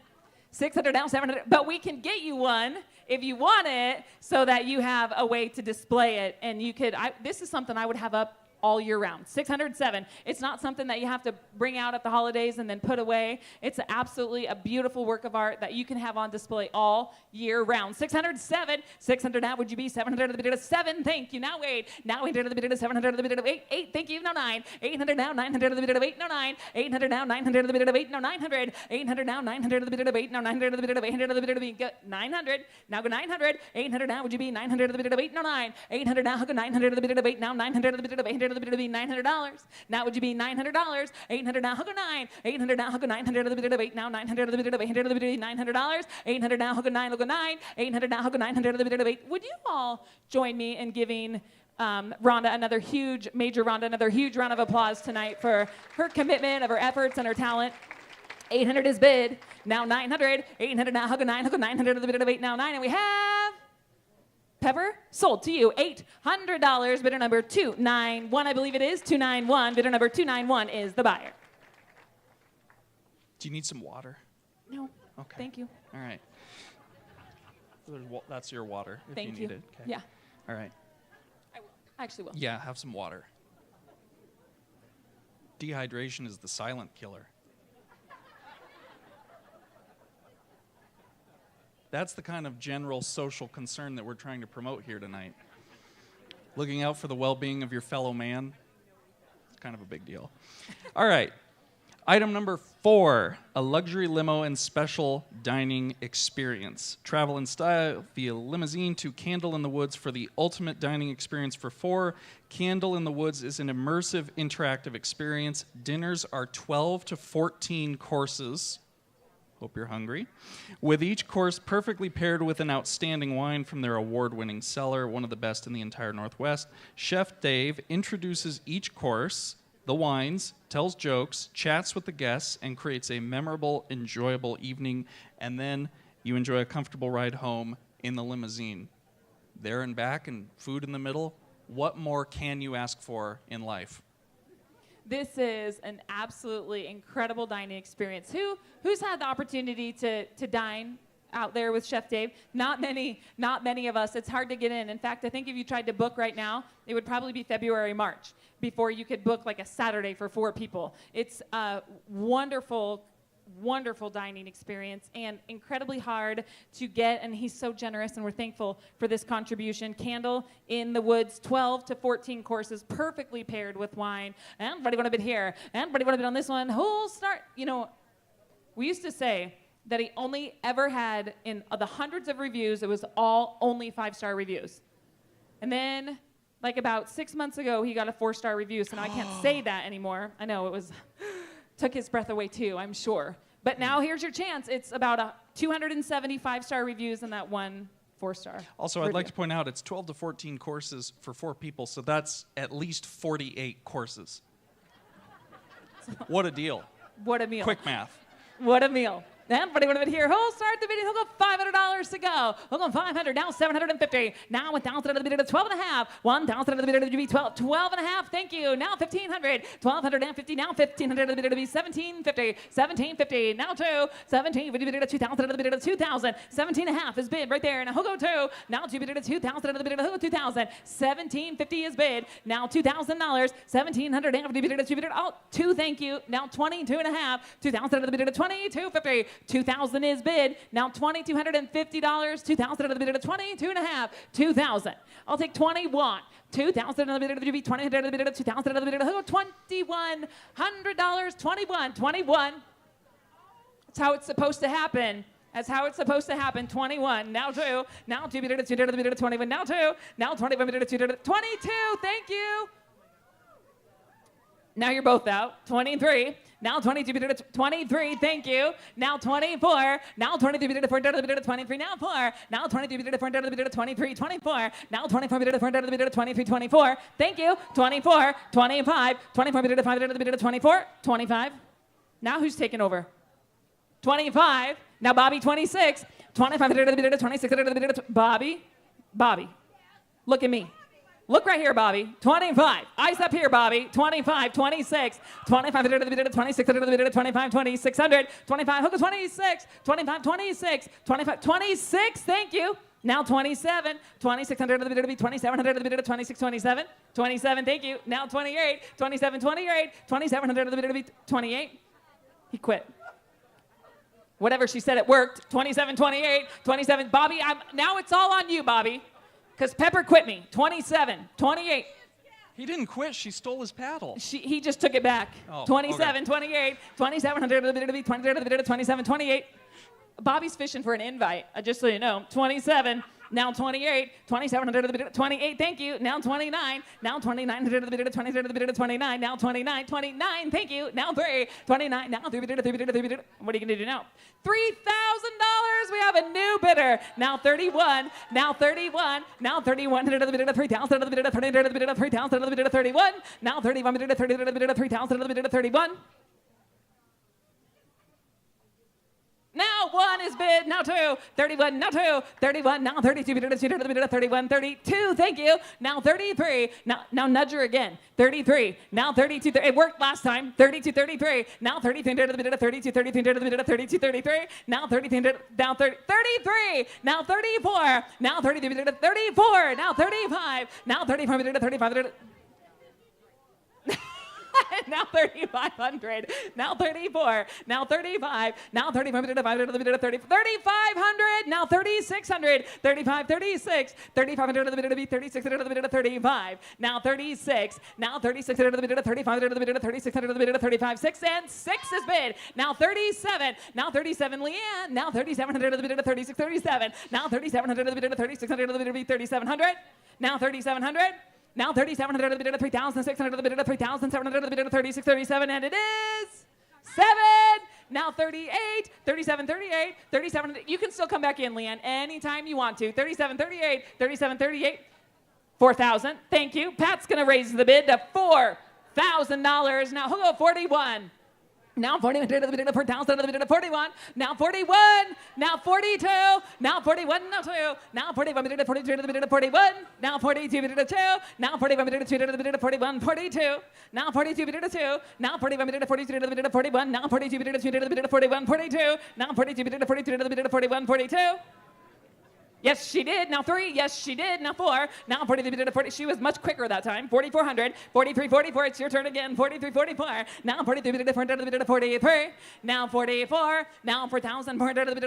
600 down, 700. But we can get you one if you want it so that you have a way to display it. And you could, this is something I would have up all year round. 607. It's not something that you have to bring out at the holidays and then put away. It's absolutely a beautiful work of art that you can have on display all year round. 607. 600 now. Would you be 700 of the bid of 7? Thank you. Now 8. Now 800 of the bid of 700 of the bid of 8. 8. Thank you. Now 9. 800 now. 900 of the bid of 8. Now 9. 800 now. 900 of the bid of 8. Now 900. 800 now. 900 of the bid of 8. Now 900 of the bid of 800 of the bid of 8. 900. Now go 900. 800 now. Would you be 900 of the bid of 8? Now 9. 800 now. Go 900 of the bid of 8. Now 900 of the bid of 800 of the bid of $900. Now would you be $900? 800 now, hug 9. 800 now, hug 900 of the bid of 8. Now 900 of the bid of 800 of the bid of $900. 800 now, hug 9, hug 9. 800 now, hug 900 of the bid of 8. Would you all join me in giving Rhonda Major Rhonda another huge round of applause tonight for her commitment, of her efforts, and her talent? 800 is bid. Now 900. 800 now, hug 900 of the bid of 8. Now 9, and we have Pepper, sold to you. $800. Bidder number 291, I believe it is. 291. Bidder number 291 is the buyer. Do you need some water? No. Okay. Thank you. All right. That's your water if Thank you need it. Okay. Yeah. All right. I actually will. Yeah, have some water. Dehydration is the silent killer. That's the kind of general social concern that we're trying to promote here tonight. Looking out for the well-being of your fellow man. It's kind of a big deal. All right. Item number 4, a luxury limo and special dining experience. Travel in style via limousine to Candle in the Woods for the ultimate dining experience for 4. Candle in the Woods is an immersive, interactive experience. Dinners are 12 to 14 courses. Hope you're hungry. With each course perfectly paired with an outstanding wine from their award-winning cellar, one of the best in the entire Northwest. Chef Dave introduces each course, the wines, tells jokes, chats with the guests, and creates a memorable, enjoyable evening. And then you enjoy a comfortable ride home in the limousine. There and back and food in the middle. What more can you ask for in life? This is an absolutely incredible dining experience. Who's had the opportunity to dine out there with Chef Dave? Not many of us. It's hard to get in. In fact, I think if you tried to book right now, it would probably be February, March before you could book like a Saturday for 4 people. It's a wonderful wonderful dining experience and incredibly hard to get, and he's so generous, and we're thankful for this contribution. Candle in the Woods, 12 to 14 courses, perfectly paired with wine. Anybody want to bid here? Anybody want to bid on this one? Who'll start? You know, we used to say that he only ever had, in the hundreds of reviews, it was all only 5-star reviews. And then, like about 6 months ago, he got a 4-star review, so now I can't say that anymore. I know, it was, took his breath away too, I'm sure. But now here's your chance. It's about 275-star reviews and that one 4-star. Also, I'd like to point out it's 12 to 14 courses for 4 people, so that's at least 48 courses. What a deal. What a meal. Quick math. What a meal. Everybody want to bid here? Who'll start the bidding? Who'll go $500 to go? Who'll go 500? Now 750. Now 1,000 at the bid of 12.5. 1,000 at the bid of be 12.5. Thank you. Now 1,500. 1,250. Now 1,500 at the bid of be 1,750. 1,750. Now 2. 1,750 bid of 2,000 at the bid of 2,000. 17.5 is bid right there. Now who'll go 2? Now 2 bid of 2,000 at the bid of who'll go 2,000. 1,750 is bid. Now $2,000. 1,700 and the bid of 2 bid. Oh, 2. Thank you. Now 22.5. 2,000 at the bid of 2,250. 2,000 is bid. Now $2,250. 2,000 at the bid of 22.5. 2,000. I'll take 21. 2,000 at the bid of the 2,000 at the bid of 2,000 at the bid of $2,100. 21. That's how it's supposed to happen. That's how it's supposed to happen. 21. Now 2. Now 2 bid of 2 at the bid of 21. Now 2. Now 21 bid of 2 at 22. Thank you. Now you're both out. 23. Now 22 bid of 23. Thank you. Now 24. Now 23 bid of 4 at the bid of 23. Now 4. Now 23 bid of 4 at the bid of 23. 24. Now 24 bid of 4 at the bid of 23. 24. Thank you. 24. 25. 24 bid of 5 at the bid of 24. 25. Now who's taking over? 25. Now Bobby 26. 25 bid of the bid of 26 at the bid of Bobby. Look at me. Look right here, Bobby. 25. Eyes up here, Bobby. 25, 26. 25 at the bid of 26 at the bid of 25, 2,600. 25, hook of 26. 25, 26. 25, 26. Thank you. Now 27. 2,600 at the bid of 2,700 at the bid of 26, 27. 27. Thank you. Now 28. 27, 28. 2,700 at the bid of 28. He quit. Whatever she said, it worked. 27, 28. 27. Bobby, now it's all on you, Bobby. Because Pepper quit me. 27, 28. He didn't quit. She stole his paddle. He just took it back. 27, 28, 2,700 at the bid of 200 at the bid of 27, 28. Bobby's fishing for an invite, just so you know. 27, now 28, 2,700 at the bid of 28. Thank you. Now 29, now 2,900 at the bid of 20 at the bid of 29. Now 29, 29. Thank you. Now 3, 29. Now 3 bid of 3 bid of 3 bid of. What are you gonna do now? $3,000. We have a new bidder. Now 31. Now 31. Now 3,100 at the bid of 3,000 at the bid of 30 at the bid of 3,000 at the bid of 31. Now 31 bid of 30 at the bid of 3,000 at the bid of 31. Now 1 is bid. Now 2. 31. Now 2. 31. Now 32 bid of 2 at the bid of 31. 32. Thank you. Now 33. Now nudge her again. 33. Now 32. It worked last time. 32. 33. Now 33 at the bid of 32. 33 at the bid of 32. 33. Now 33. Now 33. Now 34. Now 33 bid of 34. Now 35. Now 35 bid of 35. Now 3,500. Now 34. Now 35. Now 35 bid of 5 at the bid of 30. 3,500. Now 3,600. 35. 36. 3,500 at the bid of 36 at the bid of 35. Now 36. Now 36 at the bid of 35 at the bid of 36 at the bid of 35. 6 and 6 is bid. Now 37. Now 37. Leanne. Now 3,700 at the bid of 36. 37. Now 3,700 at the bid of 3,600 at the bid of 3,700. Now 3,700. Now 3,700 at the bid of 3,600 at the bid of 3,700 at the bid of 36, 37, and it is 7. Now 38, 37, 38, 37. You can still come back in, Leanne, anytime you want to. 37, 38, 37, 38, 4,000. Thank you. Pat's going to raise the bid to $4,000. Now who'll go 41? Now 41 at the bid of 4,000 at the bid of 41. Now 41. Now 42. Now 41. Now 2. Now 41 bid of 42 at the bid of 41. Now 42 bid of 2. Now 41 bid of 2 at the bid of 41. 42. Now 42 bid of 2. Now 41 bid of 42 at the bid of 41. Now 42 bid of 2 at the bid of 41. 42. Now 42 bid of 42 at the bid of 41. 42. Yes, she did. Now 3. Yes, she did. Now 4. Now 40. She was much quicker that time. 4,400. 43, 44. It's your turn again. 43, 44. Now 43. Now 44. Now 4,000. 4,000.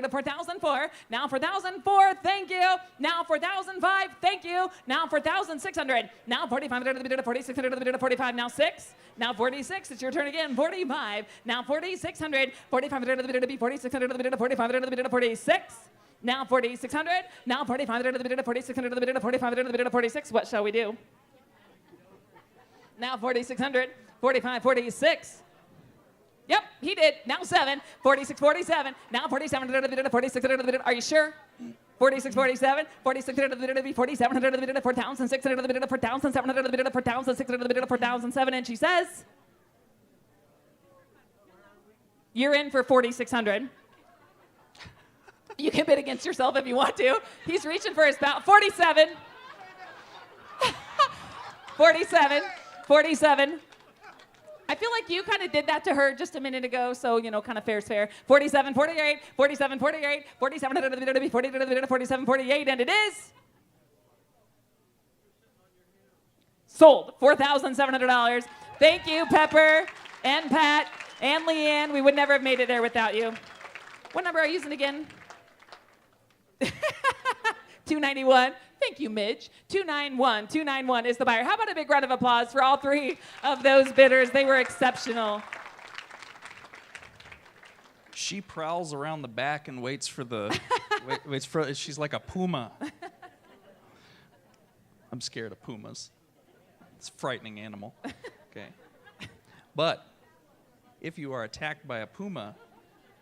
4,004. Now 4,004. Thank you. Now 4,005. Thank you. Now 4,600. Now 4,500. 4,600. 45. Now 6. Now 46. It's your turn again. 45. Now 4,600. 4,500. 4,600. 4,500. 46. Now 4,600. Now 4,500. 4,600. 4,500. 46. What shall we do? Now 4,600. 45. 46. Yep, he did. Now 7. 46. 47. Now 4,700. 4,600. Are you sure? 46, 47, 4,600, 4,700, 4,600, 4,700, 4,600, 4,007, and she says, you're in for 4,600. You can bid against yourself if you want to. He's reaching for his spout. 47. 47. 47. I feel like you kind of did that to her just a minute ago, so, kind of fair's fair. 47, 48, 47, 48, 47, 47, 48, and it is sold. $4,700. Thank you, Pepper and Pat and Leanne. We would never have made it there without you. What number are you using again? 291. Thank you, Midge. 291. 291 is the buyer. How about a big round of applause for all 3 of those bidders? They were exceptional. She prowls around the back and waits for the. She's like a puma. I'm scared of pumas. It's a frightening animal. Okay. But if you are attacked by a puma,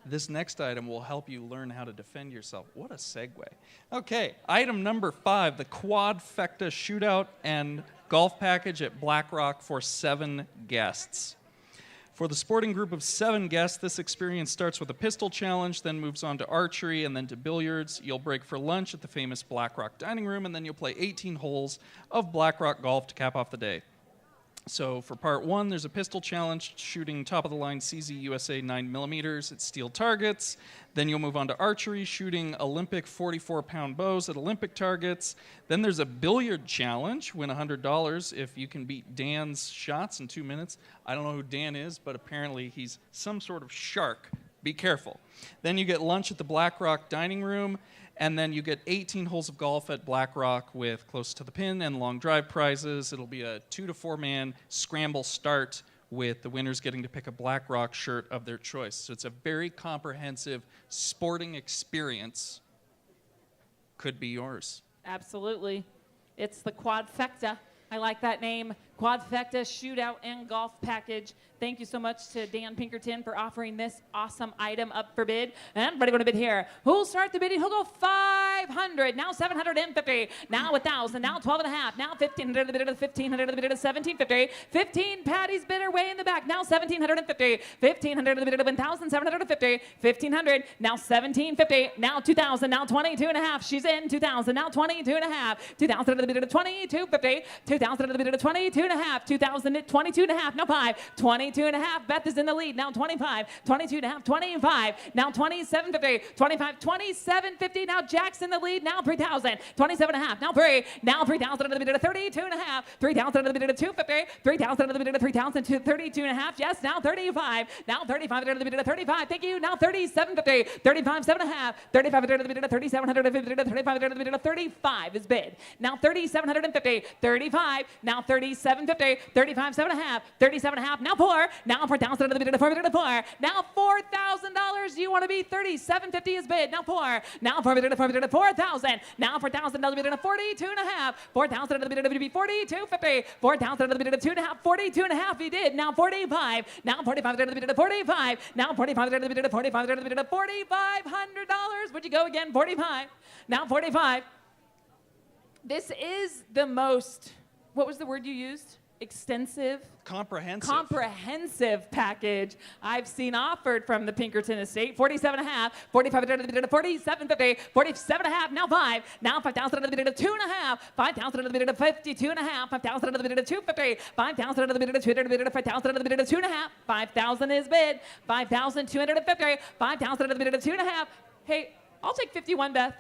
this next item will help you learn how to defend yourself. What a segue. Okay, item number 5, the Quadfecta Shootout and Golf Package at Black Rock for 7 guests. For the sporting group of 7 guests, this experience starts with a pistol challenge, then moves on to archery, and then to billiards. You'll break for lunch at the famous Black Rock dining room, and then you'll play 18 holes of Black Rock golf to cap off the day. So for part 1, there's a pistol challenge, shooting top-of-the-line CZ USA 9mm at steel targets. Then you'll move on to archery, shooting Olympic 44-pound bows at Olympic targets. Then there's a billiard challenge, win $100 if you can beat Dan's shots in 2 minutes. I don't know who Dan is, but apparently he's some sort of shark. Be careful. Then you get lunch at the Black Rock dining room. And then you get 18 holes of golf at Black Rock with close to the pin and long drive prizes. It'll be a 2 to 4 man scramble start with the winners getting to pick a Black Rock shirt of their choice. So it's a very comprehensive sporting experience. Could be yours. Absolutely. It's the Quadfecta. I like that name. Quadfecta Shootout and Golf Package. Thank you so much to Dan Pinkerton for offering this awesome item up for bid. And everybody going to bid here. Who'll start the bidding? Who'll go 500? Now 750. Now 1,000. Now 12.5. Now 1,500. 1,500. 1,750. 15. Patty's bidder way in the back. Now 1,750. 1,500. 1,750. 1,500. Now 1,750. Now 2,000. Now 22.5. She's in. 2,000. Now 22.5. 2,000. 22.50. 2,000. 22.5. 2,000. 22.5. Now 5. 22.5. Beth is in the lead. Now 25. 22.5. 25. Now 27.50. 25. 27.50. Now Jack's in the lead. Now 3,000. 27.5. Now 3. Now 3,000 to 32.5. 3,000 to 250. 3,000 to 3,000 to 32.5. Yes. Now 35. Now 35 to 35. Thank you. Now 37.50. 35.5. 35 to 3,750. 35 to 35 is bid. Now 3,750. 35. Now 37.50. 35.5. 37.5. Now 4. Now 4,000 to 4. Now $4,000. You want to be 37.50 is bid. Now 4. Now 4,000. Now 4,000 to 42.5. 4,000 to 42.50. 4,000 to 2.5. 42.5 he did. Now 45. Now 45 to 45. Now 45 to 45 to $4,500. Would you go again? 45. Now 45. This is the most, what was the word you used? Extensive? Comprehensive package I've seen offered from the Pinkerton estate. 47.5, 45 to 47.50, 47.5, now 5, now 5,000 to 2.5, 5,000 to 52.5, 5,000 to 250, 5,000 to 250, 5,000 to 2.5, 5,000 is bid, 5,250, 5,000 to 2.5. Hey, I'll take 51, Beth.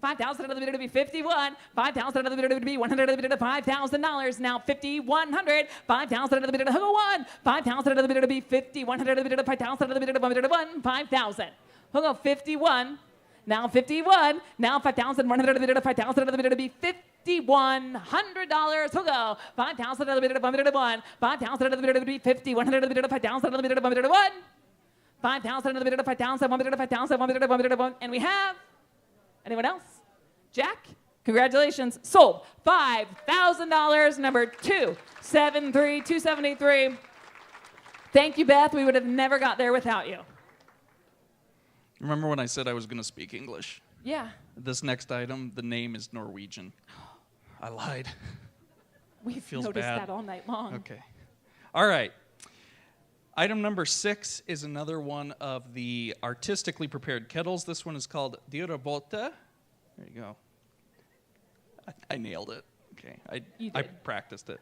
5,000 of the bid to be 51. 5,000 of the bid to be 100 of the bid to $5,000. Now 5,100. 5,000 of the bid to Hugo 1. 5,000 of the bid to be 50. 100 of the bid to 5,000 of the bid to 101. 5,000. Hugo 51. Now 51. Now 5,100 of the bid to 5,000 of the bid to be $5,100. Hugo 5,000 of the bid to 101. 5,000 of the bid to be 50. 100 of the bid to 5,000 of the bid to 101. 5,000 of the bid to 5,000. 100 to 5,000. 100 to 101. And we have. Anyone else? Jack? Congratulations. Sold. $5,000. Number 273. Thank you, Beth. We would have never got there without you. Remember when I said I was going to speak English? Yeah. This next item, the name is Norwegian. I lied. We've Feels noticed bad. that all night long. Okay. All right. Item number 6 is another one of the artistically prepared kettles. This one is called Dirabote. There you go. I nailed it. Okay, I practiced it.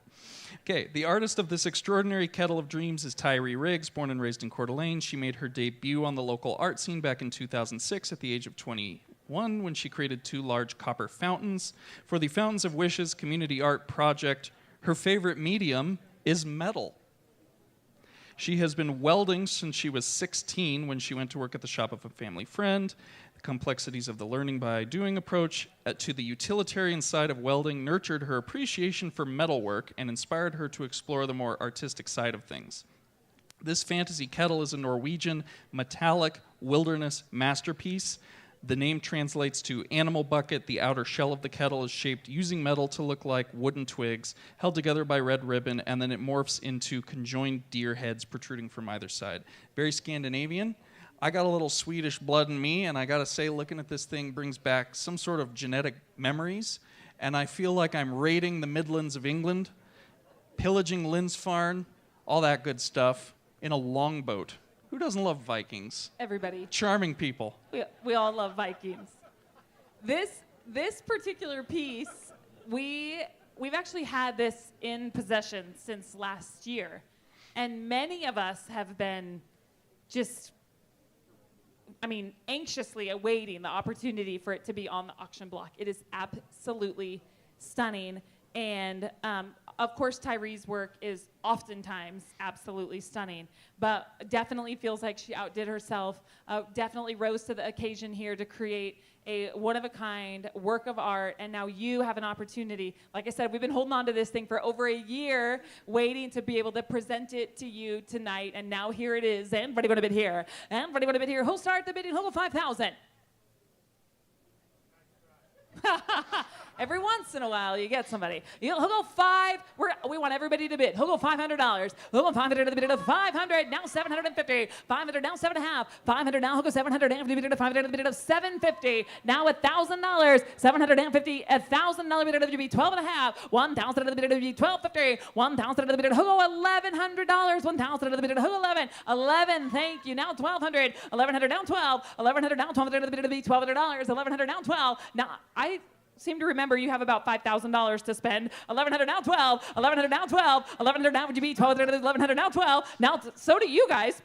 Okay, the artist of this extraordinary kettle of dreams is Tyree Riggs, born and raised in Coeur d'Alene. She made her debut on the local art scene back in 2006 at the age of 21 when she created 2 large copper fountains. For the Fountains of Wishes community art project, her favorite medium is metal. She has been welding since she was 16 when she went to work at the shop of a family friend. The complexities of the learning by doing approach to the utilitarian side of welding nurtured her appreciation for metalwork and inspired her to explore the more artistic side of things. This fantasy kettle is a Norwegian metallic wilderness masterpiece. The name translates to animal bucket. The outer shell of the kettle is shaped using metal to look like wooden twigs held together by red ribbon, and then it morphs into conjoined deer heads protruding from either side. Very Scandinavian. I got a little Swedish blood in me, and I gotta say, looking at this thing brings back some sort of genetic memories, and I feel like I'm raiding the Midlands of England, pillaging Lindisfarne, all that good stuff, in a longboat. Who doesn't love Vikings? Everybody. Charming people. We all love Vikings. This particular piece, we've actually had this in possession since last year, and many of us have been anxiously awaiting the opportunity for it to be on the auction block. It is absolutely stunning, and of course, Tyree's work is oftentimes absolutely stunning, but definitely feels like she outdid herself, definitely rose to the occasion here to create a one-of-a-kind work of art, and now you have an opportunity. Like I said, we've been holding on to this thing for over a year, waiting to be able to present it to you tonight, and now here it is. Anybody want to bid here? Anybody want to bid here? Who'll start the bidding? Who'll go 5,000? Every once in a while, you get somebody. He'll go 5. We want everybody to bid. He'll go $500. He'll go 500 to the bid of 500. Now 750. 500. Now 7.5. 500. Now he'll go 700. Now the bid of 500 to the bid of 750. Now $1,000. 750. $1,000 bid of the bid 12.5. 1,000 to the bid of the bid 12.50. 1,000 to the bid of he'll go $1,100. 1,000 to the bid of he'll 11. 11. Thank you. Now 1,200. 1,100. Now 12. 1,100. Now 1,200 to the bid of the bid $1,200. 1,100. Now 12. Now I seem to remember you have about $5,000 to spend. 1,100 now 12. 1,100 now 12. 1,100 now would you be 1,200? 1,100 now 12. Now so do you guys.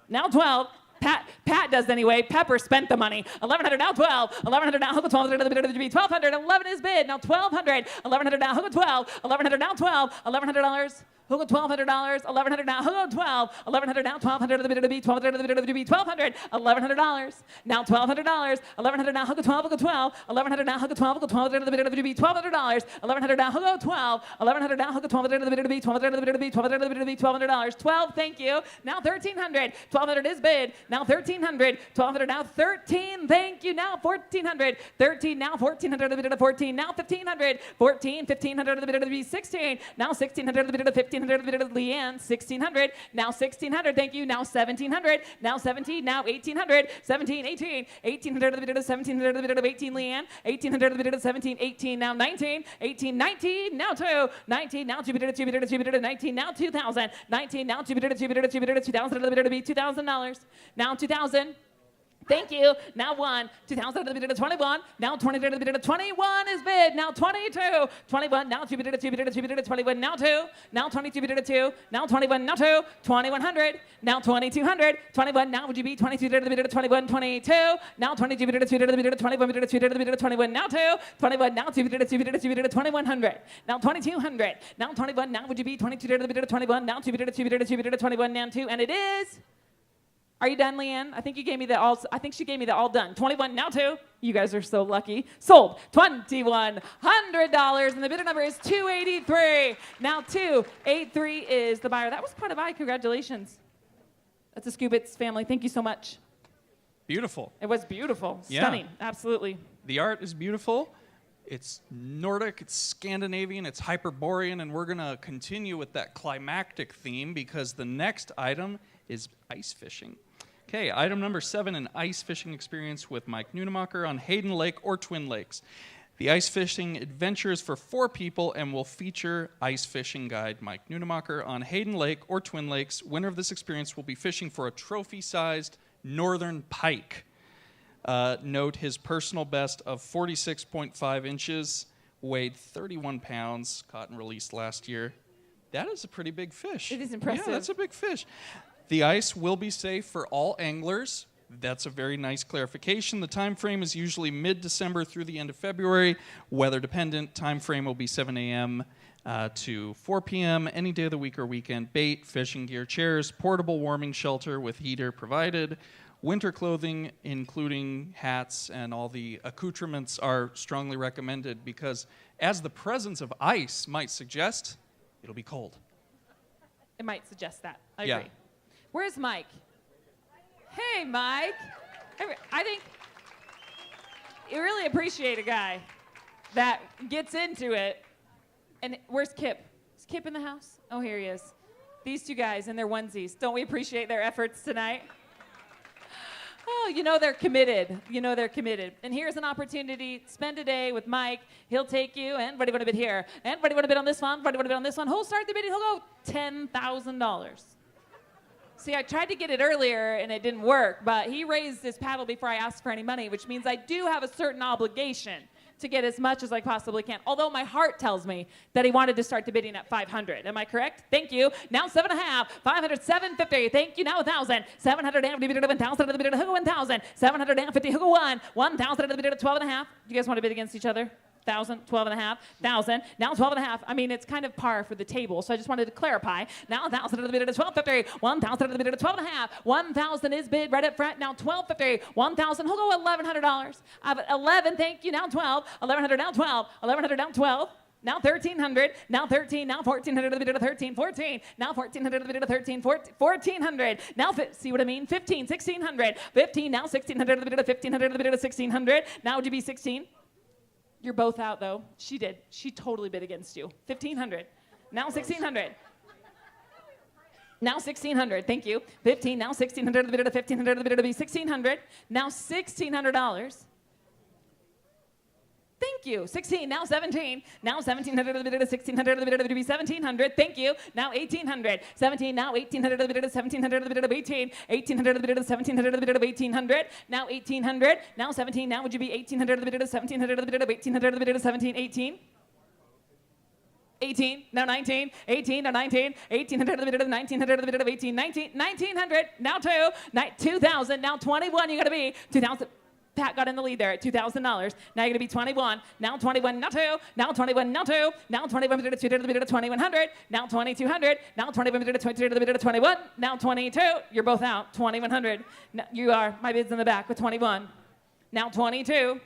Now 12. Pat does anyway. Pepper spent the money. 1,100 now 12. 1,100 now he'll go 1,200 to the bid of the bid 1,200. 11 is bid. Now 1,200. 1,100 now he'll go 12. 1,100 now 12. $1,100. He'll go $1,200. 1,100 now. He'll go 12. 1,100 now. 1,200 to the bid of the bid. 1,200 to the bid of the bid. 1,200. $1,100. Now $1,200. 1,100 now. He'll go 12. He'll go 12. 1,100 now. He'll go 12. He'll go 1,200 to the bid of the bid. $1,200. 1,100 now. He'll go 12. 1,100 now. He'll go 1,200 to the bid of the bid. 1,200 to the bid of the bid. 1,200 to the bid of the bid. $1,200. 12. Thank you. Now 1,300. 1,200 is bid. Now 1,300. 1,200 now 13. Thank you. Now 1,400. 13 now 1,400 to the bid of 14. Now 1,500. 14. 1,500 to the bid of the bid 16. Now 1,600 to the bid of 1,500 to the bid of Leanne. 1,600. Now 1,600. Thank you. Now 1,700. Now 17. Now 1,800. 17. 18. 1,800 to the bid of 1,700 to the bid of 18. Leanne. 1,800 to the bid of 17. 18. Now 19. 18. 19. Now 2. 19. Now 2 bid of 2 bid of 2 bid of 19. Now 2,000. 19. Now 2 bid of 2 bid of 2 bid of 2,000 to the bid of $2,000. Now 2,000. Thank you. Now 1, 2,000 to the bid of 21. Now 20 to the bid of 21 is bid. Now 22, 21. Now 2 bid of 2 bid of 2 bid of 21. Now 2. Now 22 bid of 2. Now 21. Now 2. 2,100. Now 2,200. 21. Now would you be 22 to the bid of 21? 22. Now 22 bid of 2 to the bid of 21 bid of 2 to the bid of 21. Now 2. 21. Now 2 bid of 2 bid of 2 bid of 2,100. Now 2,200. Now 21. Now would you be 22 to the bid of 21? Now 2 bid of 2 bid of 2 bid of 21. Now 2. And it is. Are you done, Leanne? I think you gave me the all. I think she gave me the all done. 21, now 2. You guys are so lucky. Sold. $2,100, and the bidder number is 283. Now 283 is the buyer. That was quite a buy. Congratulations. That's a Skubitz family. Thank you so much. Beautiful. It was beautiful. Yeah. Stunning. Absolutely. The art is beautiful. It's Nordic, it's Scandinavian, it's Hyperborean, and we're going to continue with that climactic theme because the next item is ice fishing. Okay, item number 7, an ice fishing experience with Mike Nunemacher on Hayden Lake or Twin Lakes. The ice fishing adventure is for 4 people and will feature ice fishing guide Mike Nunemacher on Hayden Lake or Twin Lakes. Winner of this experience will be fishing for a trophy-sized northern pike. Note his personal best of 46.5 inches, weighed 31 pounds, caught and released last year. That is a pretty big fish. It is impressive. Yeah, that's a big fish. The ice will be safe for all anglers. That's a very nice clarification. The time frame is usually mid-December through the end of February. Weather dependent. Time frame will be 7 a.m. To 4 p.m. any day of the week or weekend. Bait, fishing gear, chairs, portable warming shelter with heater provided. Winter clothing, including hats and all the accoutrements, are strongly recommended because, as the presence of ice might suggest, it'll be cold. It might suggest that. I Yeah. agree. Where's Mike? Hey, Mike. I think you really appreciate a guy that gets into it. And where's Kip? Is Kip in the house? Oh, here he is. These 2 guys in their onesies. Don't we appreciate their efforts tonight? Oh, you know they're committed. You know they're committed. And here's an opportunity. Spend a day with Mike. He'll take you. Anybody want to bid here? Anybody want to bid on this one? Anybody want to bid on this one? Who'll start the bidding? He'll go $10,000. See, I tried to get it earlier, and it didn't work, but he raised his paddle before I asked for any money, which means I do have a certain obligation to get as much as I possibly can, although my heart tells me that he wanted to start the bidding at 500. Am I correct? Thank you. Now 7.5, 500, 750. Thank you. Now 1,000, 700, and bid of 1,000, the bid of 1,000, 750, 1,000, the bid of 12.5. Do you guys want to bid against each other? 1,000, 12.5, 1,000, now 12.5. I mean, it's kind of par for the table, so I just wanted to clarify. Now 1,000 at the bid of 12.50, 1,000 at the bid of 12.5, 1,000 is bid right up front. Now 12.50, 1,000. He'll go $1,100. I have 11. Thank you. Now 12, 1,100. Now 12, 1,100. Now 12. Now 1,300, now 13, now 1,400 at the bid of 13, 14, now 1,400 at the bid of 13, 1,400, now, see what I mean? 15, 1,600, 15, now 1,600 at the bid of 1,500 at the bid of 1,600, now would you be 16? You're both out, though. She did. She totally bid against you. 1,500. Now 1,600. Now 1,600. Thank you. 15. Now 1,600 at the bid of 1,500 at the bid of 1,600. Now $1,600. Thank you. 16. Now 17. Now 1,700 at the bid of 1,600 at the bid of 1,700. Thank you. Now 1,800. 17. Now 1,800 at the bid of 1,700 at the bid of 18. 1,800 at the bid of 1,700 at the bid of 1,800. Now 1,800. Now 17. Now would you be 1,800 at the bid of 1,700 at the bid of 1,800 at the bid of 17? 18. 18. Now 19. 18. Now 19. 1,800 at the bid of 1,900 at the bid of 18. 19. 1,900. Now 2. 2,000. Now 21. You got to be 2,000. Pat got in the lead there at $2,000. Now you're going to be 21. Now 21. Now 2. Now 21. Now 2. Now 21 bid of 2 at the bid of 2,100. Now 2,200. Now 21 bid of 22 at the bid of 21. Now 22. You're both out. 2,100. Now, you are. My bid's in the back with 21. Now 22.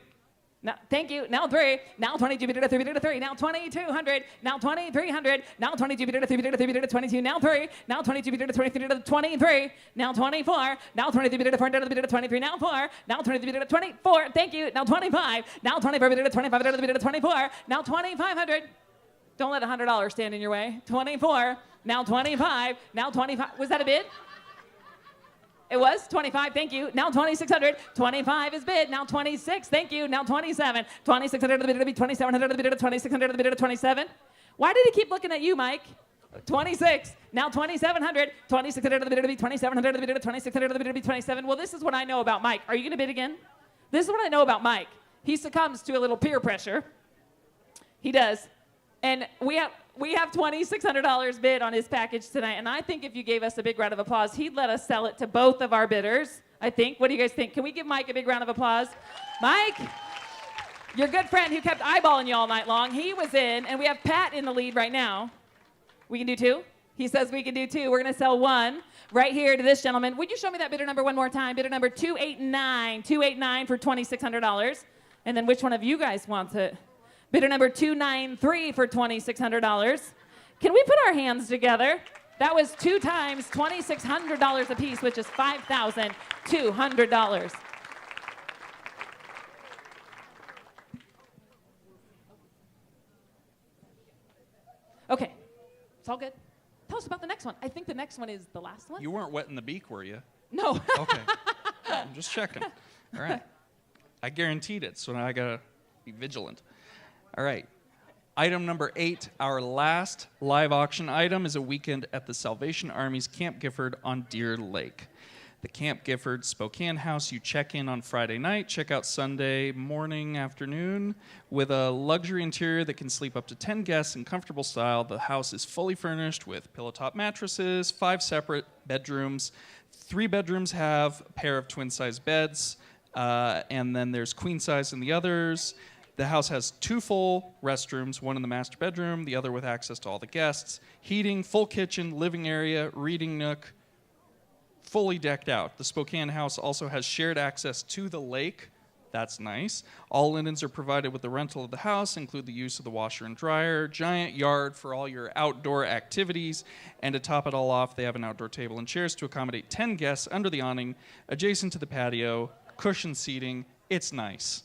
Now, thank you. Now 3. Now 22 bid of 3 bid of 3. Now 2,200. Now 2,300. Now 22 bid of 3 bid of 3 bid of 22. Now 3. Now 22 bid of 23 bid of 23. Now 24. Now 23 bid of 4 bid of 23. Now 4. Now 23 bid of 24. Thank you. Now 25. Now 24 bid of 25 bid of 24. Now 2,500. Don't let $100 stand in your way. 24. Now 25. Now 25. Was that a bid? It was 25, thank you. Now 2,600. 25 is bid. Now 26, thank you. Now 27. 2,600 at the bid of 2,700 at the bid of 2,600 at the bid of 27. Why did he keep looking at you, Mike? 26. Now 2,700. 2,600 to the bid to be 2,700 to the bid to 2,600 to the bid to be 27. Well, this is what I know about Mike. Are you going to bid again? This is what I know about Mike. He succumbs to a little peer pressure. He does. And we have $2,600 bid on his package tonight. And I think if you gave us a big round of applause, he'd let us sell it to both of our bidders, I think. What do you guys think? Can we give Mike a big round of applause? Mike, your good friend who kept eyeballing you all night long, he was in, and we have Pat in the lead right now. We can do two? He says we can do two. We're going to sell one right here to this gentleman. Would you show me that bidder number one more time? Bidder number 289. 289 for $2,600. And then which one of you guys wants it? Bidder number 293 for $2,600. Can we put our hands together? That was 2 times $2,600 a piece, which is $5,200. Okay, it's all good. Tell us about the next one. I think the next one is the last one. You weren't wetting the beak, were you? No. Okay. I'm just checking. All right. I guaranteed it, so now I gotta be vigilant. All right. Item number 8, our last live auction item, is a weekend at the Salvation Army's Camp Gifford on Deer Lake. The Camp Gifford Spokane house, you check in on Friday night, check out Sunday morning, afternoon. With a luxury interior that can sleep up to 10 guests in comfortable style, the house is fully furnished with pillow-top mattresses, 5 separate bedrooms. 3 bedrooms have a pair of twin-size beds, and then there's queen-size in the others. The house has 2 full restrooms, one in the master bedroom, the other with access to all the guests. Heating, full kitchen, living area, reading nook, fully decked out. The Spokane house also has shared access to the lake. That's nice. All linens are provided with the rental of the house, include the use of the washer and dryer, giant yard for all your outdoor activities, and to top it all off, they have an outdoor table and chairs to accommodate 10 guests under the awning, adjacent to the patio, cushioned seating. It's nice.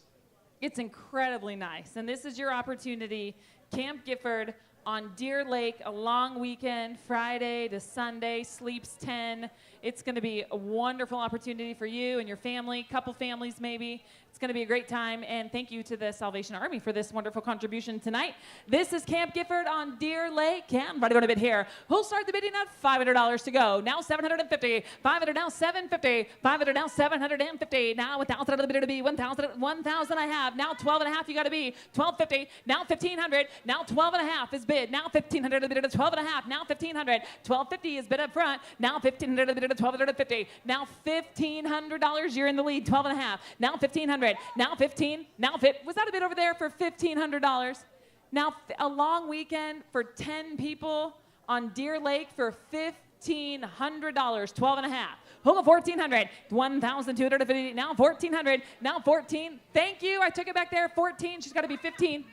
It's incredibly nice. And this is your opportunity. Camp Gifford on Deer Lake, a long weekend, Friday to Sunday, sleeps 10. It's going to be a wonderful opportunity for you and your family, couple families maybe. It's going to be a great time, and thank you to the Salvation Army for this wonderful contribution tonight. This is Camp Gifford on Deer Lake. Cam, ready to bid here. Who'll start the bidding at $500 to go? Now $750, $500, now $750, $500, now $750, now $1,000 of the bidder to be $1,000 I have, now 12 and a half you got to be, $1,250, now $1,500, now 12 and a half is bid, now $1,500 of the bidder to 12 and a half, now $1,500, $1,250 is bid up front, now $1,500 of the bidder to $1,250, now $1,500, you're in the lead, 12 and a half, now $1,500, now 15, now fit. Was that a bid over there for $1,500? Now a long weekend for 10 people on Deer Lake for $1,500, 12 and a half. Hold on, 1,400, 1,250, now 1,400, now 14. Thank you, I took it back there, 14, she's got to be 15.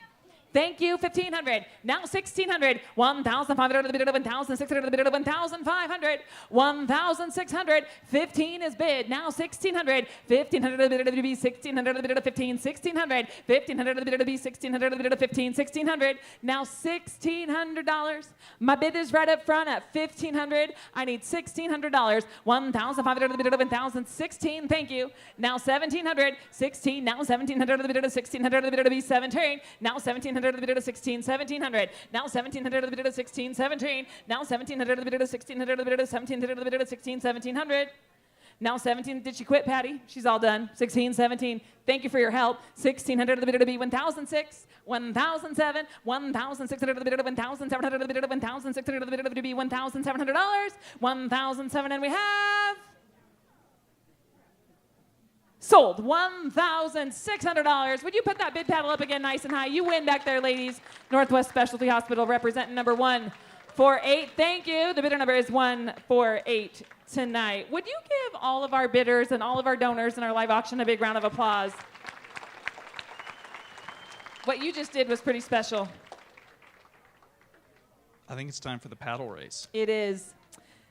Thank you, 1,500. Now 1,600, 1,500 to the bid of 1,600 to the bid of 1,500, 1,600. 15 is bid. Now 1,600, 1,500 to the bid of 1,600 to the bid of 15, 1,600, 1,500 to the bid of 1,600 to the bid of 15, 1,600. Now $1,600. My bid is right up front at 1,500. I need $1,600. 1,500 to the bid of 1,016. Thank you. Now 1,700, 16. Now 1,700 to the bid of 1,600 to the bid of 17. Now 1,700 to the bid of 16, 1,700. Now 1,700 to the bid of 16, 17. Now 1,700 to the bid of 1,600 to the bid of 1,700 to the bid of 16, 1,700. Now 17, did she quit, Patty? She's all done. 16, 17. Thank you for your help. 1,600 to the bid of 1,006, 1,007, 1,600 to the bid of 1,700 to the bid of 1,600 to the bid of $1,700, 1,007, and we have sold $1,600. Would you put that bid paddle up again nice and high? You win back there, ladies. Northwest Specialty Hospital representing number 148. Thank you. The bidder number is 148 tonight. Would you give all of our bidders and all of our donors in our live auction a big round of applause? What you just did was pretty special. I think it's time for the paddle race. It is.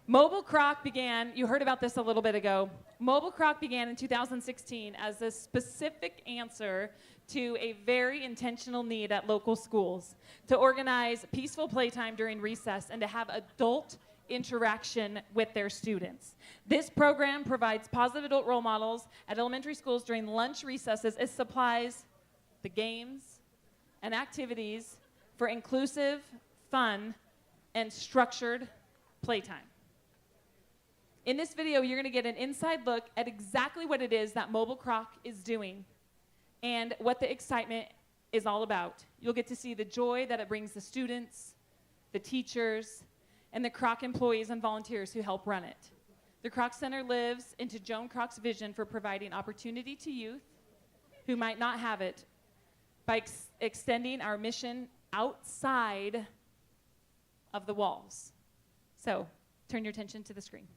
Mobile Kroc began, you heard about this a little bit ago. Mobile Kroc began in 2016 as a specific answer to a very intentional need at local schools to organize peaceful playtime during recess and to have adult interaction with their students. This program provides positive adult role models at elementary schools during lunch recesses. It supplies the games and activities for inclusive, fun, and structured playtime. In this video, you're going to get an inside look at exactly what it is that Mobile Kroc is doing and what the excitement is all about. You'll get to see the joy that it brings the students, the teachers, and the Kroc employees and volunteers who help run it. The Kroc Center lives into Joan Kroc's vision for providing opportunity to youth who might not have it by extending our mission outside of the walls. So, turn your attention to the screen.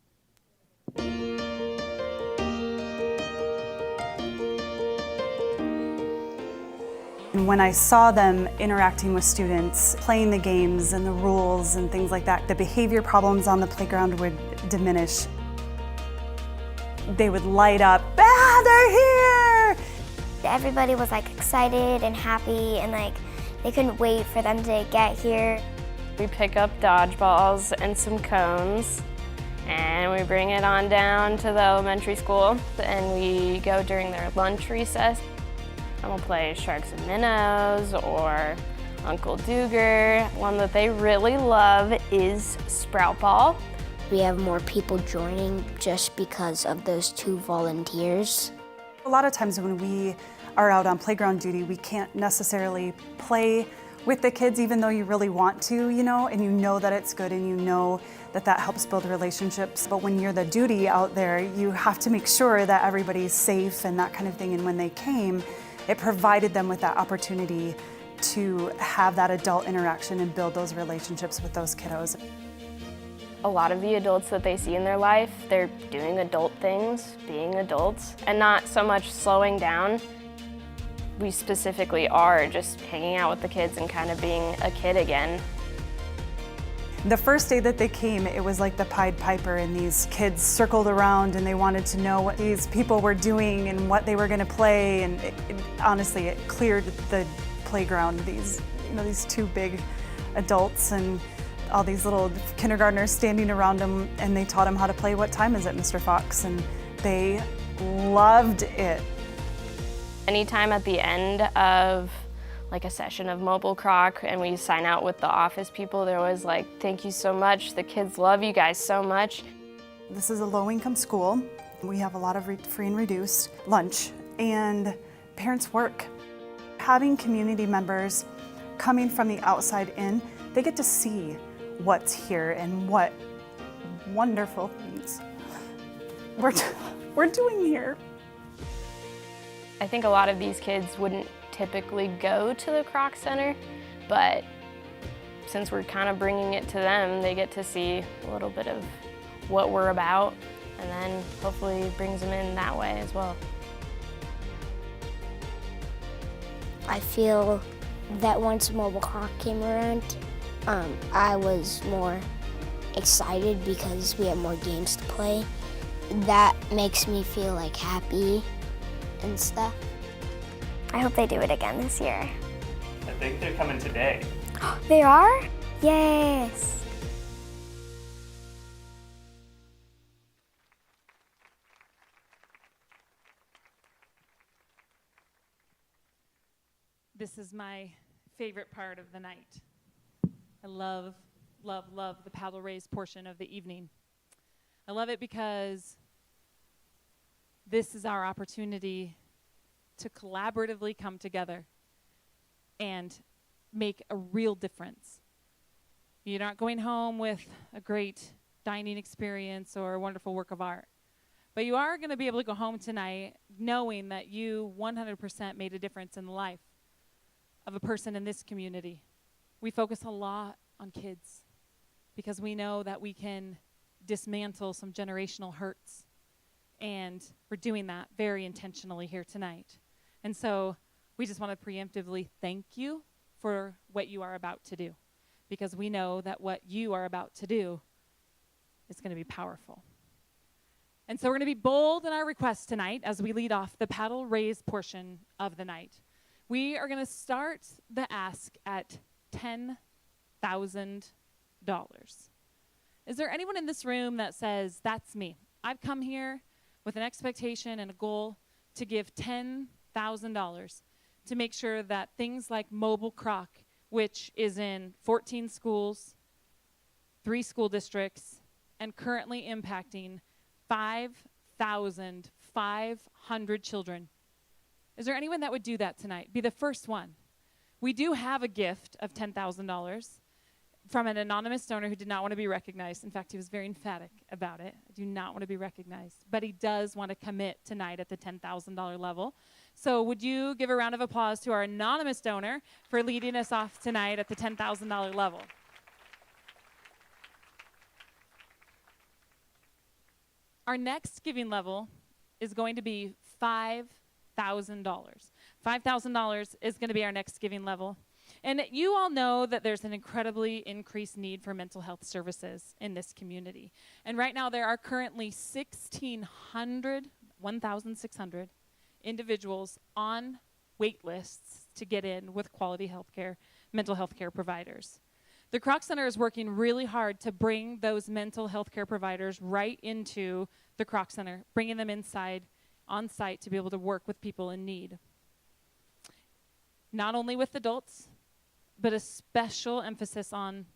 And when I saw them interacting with students, playing the games and the rules and things like that, the behavior problems on the playground would diminish. They would light up, they're here! Everybody was like excited and happy and like they couldn't wait for them to get here. We pick up dodgeballs and some cones and we bring it on down to the elementary school and we go during their lunch recess. And we'll play Sharks and Minnows or Uncle Dooger. One that they really love is Sprout Ball. We have more people joining just because of those 2 volunteers. A lot of times when we are out on playground duty, we can't necessarily play with the kids even though you really want to, you know, and you know that it's good and you know that that helps build relationships. But when you're the duty out there, you have to make sure that everybody's safe and that kind of thing. And when they came, it provided them with that opportunity to have that adult interaction and build those relationships with those kiddos. A lot of the adults that they see in their life, they're doing adult things, being adults, and not so much slowing down. We specifically are just hanging out with the kids and kind of being a kid again. The first day that they came, it was like the Pied Piper, and these kids circled around and they wanted to know what these people were doing and what they were going to play, and honestly, it cleared the playground. These 2 big adults and all these little kindergartners standing around them, and they taught them how to play What Time Is It, Mr. Fox, and they loved it. Anytime at the end of like a session of Mobile Kroc and we sign out with the office people, they're always like, thank you so much, the kids love you guys so much. This is a low-income school. We have a lot of free and reduced lunch, and parents work. Having community members coming from the outside in, they get to see what's here and what wonderful things we're doing here. I think a lot of these kids wouldn't typically go to the Kroc Center, but since we're kind of bringing it to them, they get to see a little bit of what we're about, and then hopefully brings them in that way as well. I feel that once Mobile Kroc came around, I was more excited because we have more games to play. That makes me feel like happy and stuff. I hope they do it again this year. I think they're coming today. They are? Yes. This is my favorite part of the night. I love, love, love the paddle raise portion of the evening. I love it because this is our opportunity to collaboratively come together and make a real difference. You're not going home with a great dining experience or a wonderful work of art, but you are going to be able to go home tonight knowing that you 100% made a difference in the life of a person in this community. We focus a lot on kids because we know that we can dismantle some generational hurts, and we're doing that very intentionally here tonight. And so we just want to preemptively thank you for what you are about to do, because we know that what you are about to do is going to be powerful. And so we're going to be bold in our request tonight as we lead off the paddle raise portion of the night. We are going to start the ask at $10,000. Is there anyone in this room that says, that's me? I've come here with an expectation and a goal to give $10,000 to make sure that things like Mobile Kroc, which is in 14 schools, 3 school districts, and currently impacting 5,500 children. Is there anyone that would do that tonight? Be the first one. We do have a gift of $10,000 from an anonymous donor who did not want to be recognized. In fact, he was very emphatic about it. I do not want to be recognized. But he does want to commit tonight at the $10,000 level. So would you give a round of applause to our anonymous donor for leading us off tonight at the $10,000 level? Our next giving level is going to be $5,000. $5,000 is going to be our next giving level. And you all know that there's an incredibly increased need for mental health services in this community. And right now there are currently 1,600 individuals on wait lists to get in with quality healthcare, mental health care providers. The Kroc Center is working really hard to bring those mental health care providers right into the Kroc Center, bringing them inside, on site, to be able to work with people in need. Not only with adults, but a special emphasis on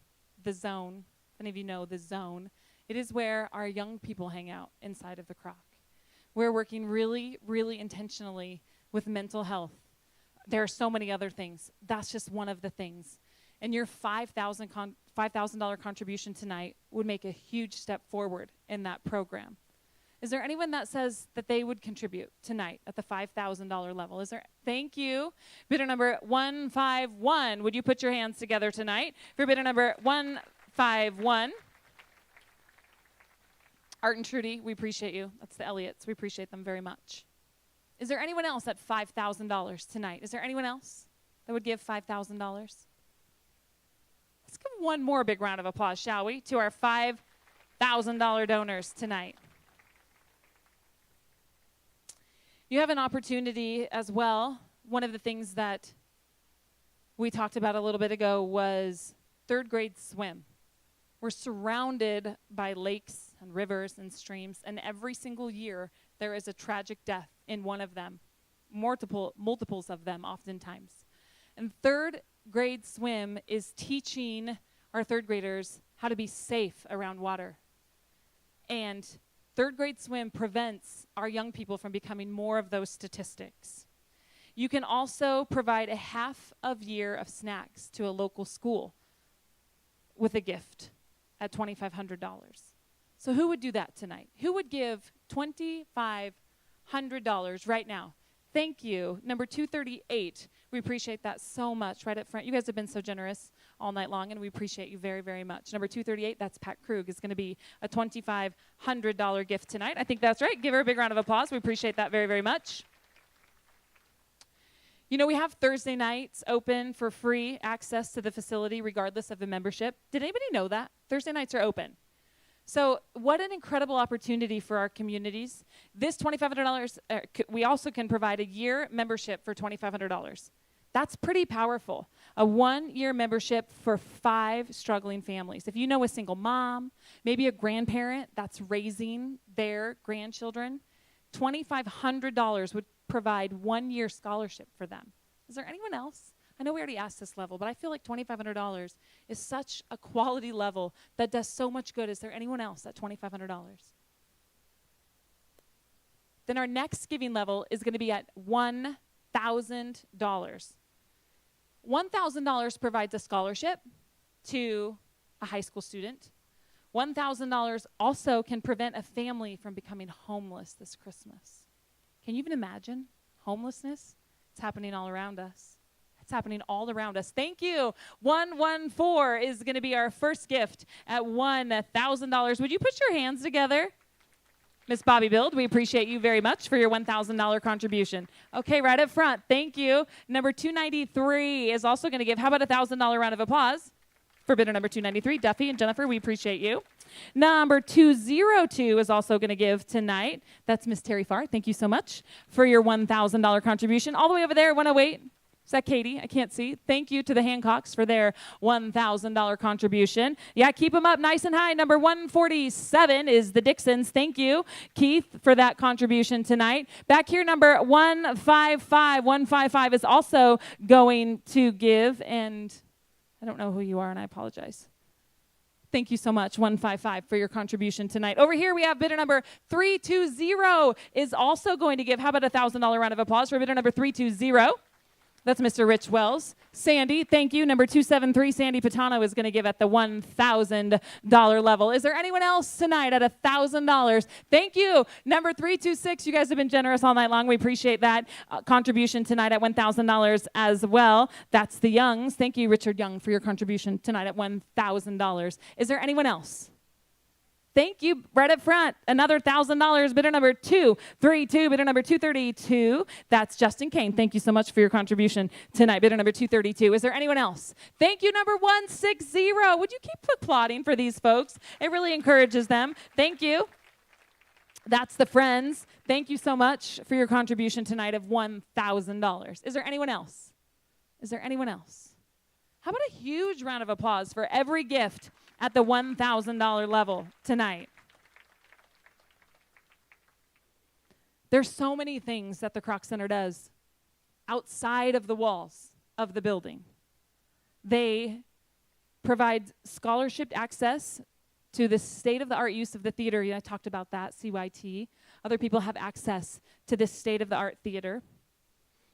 the zone. If any of you know the zone, it is where our young people hang out inside of the Kroc. We're working really, really intentionally with mental health. There are so many other things. That's just one of the things. And your $5,000 contribution tonight would make a huge step forward in that program. Is there anyone that says that they would contribute tonight at the $5,000 level? Is there? Thank you. Bidder number 151. Would you put your hands together tonight for bidder number 151? Art and Trudy, we appreciate you. That's the Elliots. We appreciate them very much. Is there anyone else at $5,000 tonight? Is there anyone else that would give $5,000? Let's give one more big round of applause, shall we, to our $5,000 donors tonight. You have an opportunity as well. One of the things that we talked about a little bit ago was third grade swim. We're surrounded by lakes and rivers and streams, and every single year there is a tragic death in one of them, multiples of them oftentimes. And third grade swim is teaching our third graders how to be safe around water. And third grade swim prevents our young people from becoming more of those statistics. You can also provide a half of year of snacks to a local school with a gift at $2,500. So who would do that tonight? Who would give $2,500 right now? Thank you. Number 238. We appreciate that so much right up front. You guys have been so generous all night long, and we appreciate you very, very much. Number 238, that's Pat Krug, is going to be a $2,500 gift tonight. I think that's right. Give her a big round of applause. We appreciate that very, very much. You know, we have Thursday nights open for free access to the facility regardless of the membership. Did anybody know that? Thursday nights are open. So what an incredible opportunity for our communities. This $2,500, we also can provide a year membership for $2,500. That's pretty powerful. A 1-year membership for 5 struggling families. If you know a single mom, maybe a grandparent that's raising their grandchildren, $2,500 would provide 1-year scholarship for them. Is there anyone else? I know we already asked this level, but I feel like $2,500 is such a quality level that does so much good. Is there anyone else at $2,500? Then our next giving level is going to be at $1,000. $1,000 provides a scholarship to a high school student. $1,000 also can prevent a family from becoming homeless this Christmas. Can you even imagine homelessness? It's happening all around us. It's happening all around us. Thank you. 114 is going to be our first gift at $1,000. Would you put your hands together? Miss Bobby Bild, we appreciate you very much for your $1,000 contribution. Okay, right up front. Thank you. Number 293 is also going to give. How about a $1,000 round of applause for bidder number 293? Duffy and Jennifer, we appreciate you. Number 202 is also going to give tonight. That's Miss Terry Farr. Thank you so much for your $1,000 contribution. All the way over there, 108. Is that Katie? I can't see. Thank you to the Hancocks for their $1,000 contribution. Yeah, keep them up nice and high. Number 147 is the Dixons. Thank you, Keith, for that contribution tonight. Back here, number 155. 155 is also going to give, and I don't know who you are, and I apologize. Thank you so much, 155, for your contribution tonight. Over here, we have bidder number 320 is also going to give, how about a $1,000 round of applause for bidder number 320? That's Mr. Rich Wells. Sandy, thank you. Number 273, Sandy Patano, is going to give at the $1,000 level. Is there anyone else tonight at $1,000? Thank you. Number 326, you guys have been generous all night long. We appreciate that contribution tonight at $1,000 as well. That's the Youngs. Thank you, Richard Young, for your contribution tonight at $1,000. Is there anyone else? Thank you, right up front. Another $1,000, bidder number 232, bidder number 232. That's Justin Kane. Thank you so much for your contribution tonight, bidder number 232. Is there anyone else? Thank you, number 160. Would you keep applauding for these folks? It really encourages them. Thank you. That's the Friends. Thank you so much for your contribution tonight of $1,000. Is there anyone else? Is there anyone else? How about a huge round of applause for every gift at the $1,000 level tonight? There's so many things that the Kroc Center does outside of the walls of the building. They provide scholarship access to the state-of-the-art use of the theater. I talked about that, CYT. Other people have access to this state-of-the-art theater.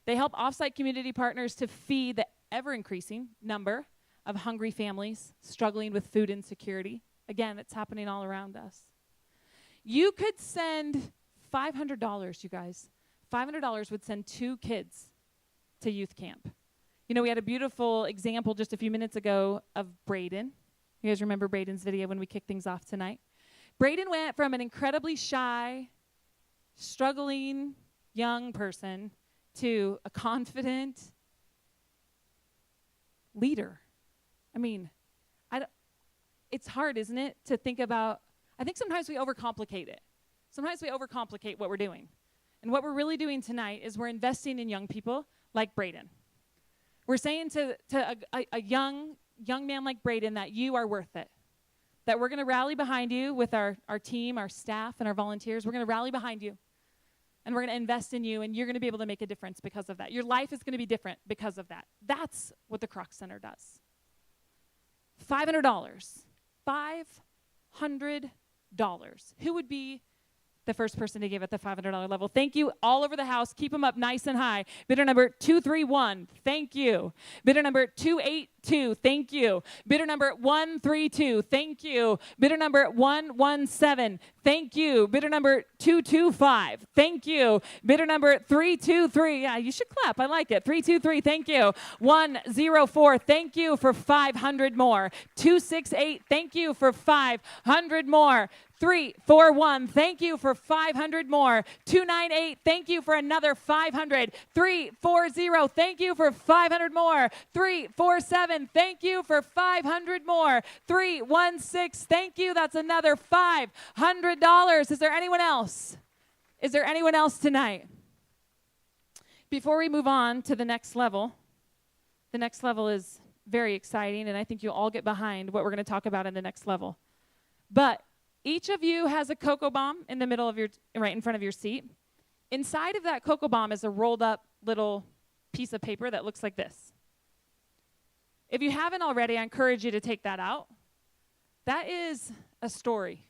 They help off-site community partners to feed the ever-increasing number of hungry families struggling with food insecurity. Again, it's happening all around us. You could send $500, you guys. $500 would send 2 kids to youth camp. You know, we had a beautiful example just a few minutes ago of Braden. You guys remember Braden's video when we kicked things off tonight? Braden went from an incredibly shy, struggling young person to a confident leader. I mean, it's hard, isn't it, to think about. I think sometimes we overcomplicate it. Sometimes we overcomplicate what we're doing. And what we're really doing tonight is we're investing in young people like Braden. We're saying to a young man like Braden that you are worth it, that we're going to rally behind you with our team, our staff, and our volunteers. We're going to rally behind you, and we're going to invest in you, and you're going to be able to make a difference because of that. Your life is going to be different because of that. That's what the Kroc Center does. $500. $500. Who would be the first person to give at the $500 level? Thank you all over the house. Keep them up nice and high. Bidder number 231, thank you. Bidder number 282, thank you. Bidder number 132, thank you. Bidder number 117, thank you. Bidder number 225, thank you. Bidder number 323, yeah, you should clap. I like it. 323, thank you. 104, thank you for 500 more. 268, thank you for 500 more. 341, thank you for 500 more. 298, thank you for another 500. 340, thank you for 500 more. 347, thank you for 500 more. 316, thank you. That's another $500. Is there anyone else? Is there anyone else tonight? Before we move on to the next level is very exciting, and I think you'll all get behind what we're going to talk about in the next level. But each of you has a cocoa bomb in the middle of right in front of your seat. Inside of that cocoa bomb is a rolled up little piece of paper that looks like this. If you haven't already, I encourage you to take that out. That is a story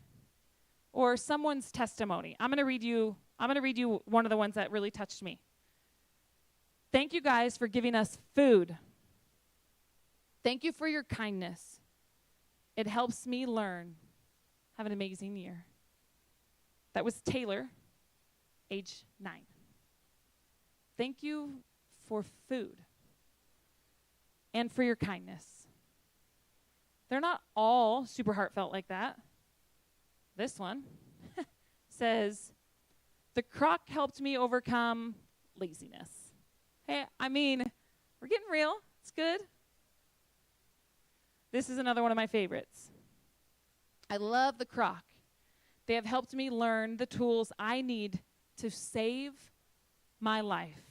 or someone's testimony. I'm going to read you one of the ones that really touched me. Thank you guys for giving us food. Thank you for your kindness. It helps me learn. Have an amazing year. That was Taylor, age 9. Thank you for food and for your kindness. They're not all super heartfelt like that. This one says, the Kroc helped me overcome laziness. Hey, I mean, we're getting real. It's good. This is another one of my favorites. I love the Kroc. They have helped me learn the tools I need to save my life.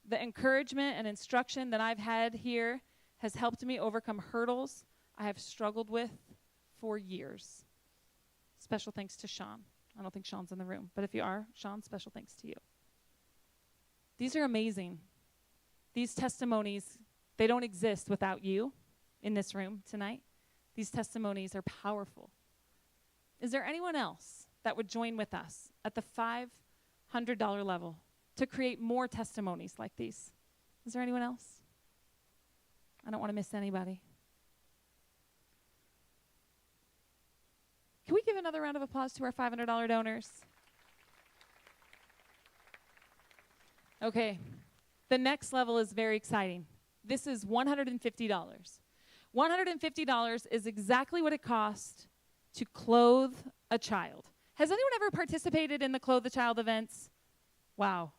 The encouragement and instruction that I've had here has helped me overcome hurdles I have struggled with for years. Special thanks to Sean. I don't think Sean's in the room, but if you are, Sean, special thanks to you. These are amazing. These testimonies, they don't exist without you in this room tonight. These testimonies are powerful. Is there anyone else that would join with us at the $500 level to create more testimonies like these? Is there anyone else? I don't want to miss anybody. Can we give another round of applause to our $500 donors? Okay, the next level is very exciting. This is $150. $150 is exactly what it costs to clothe a child. Has anyone ever participated in the Clothe a Child events? Wow.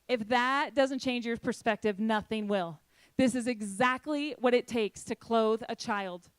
If that doesn't change your perspective, nothing will. This is exactly what it takes to clothe a child.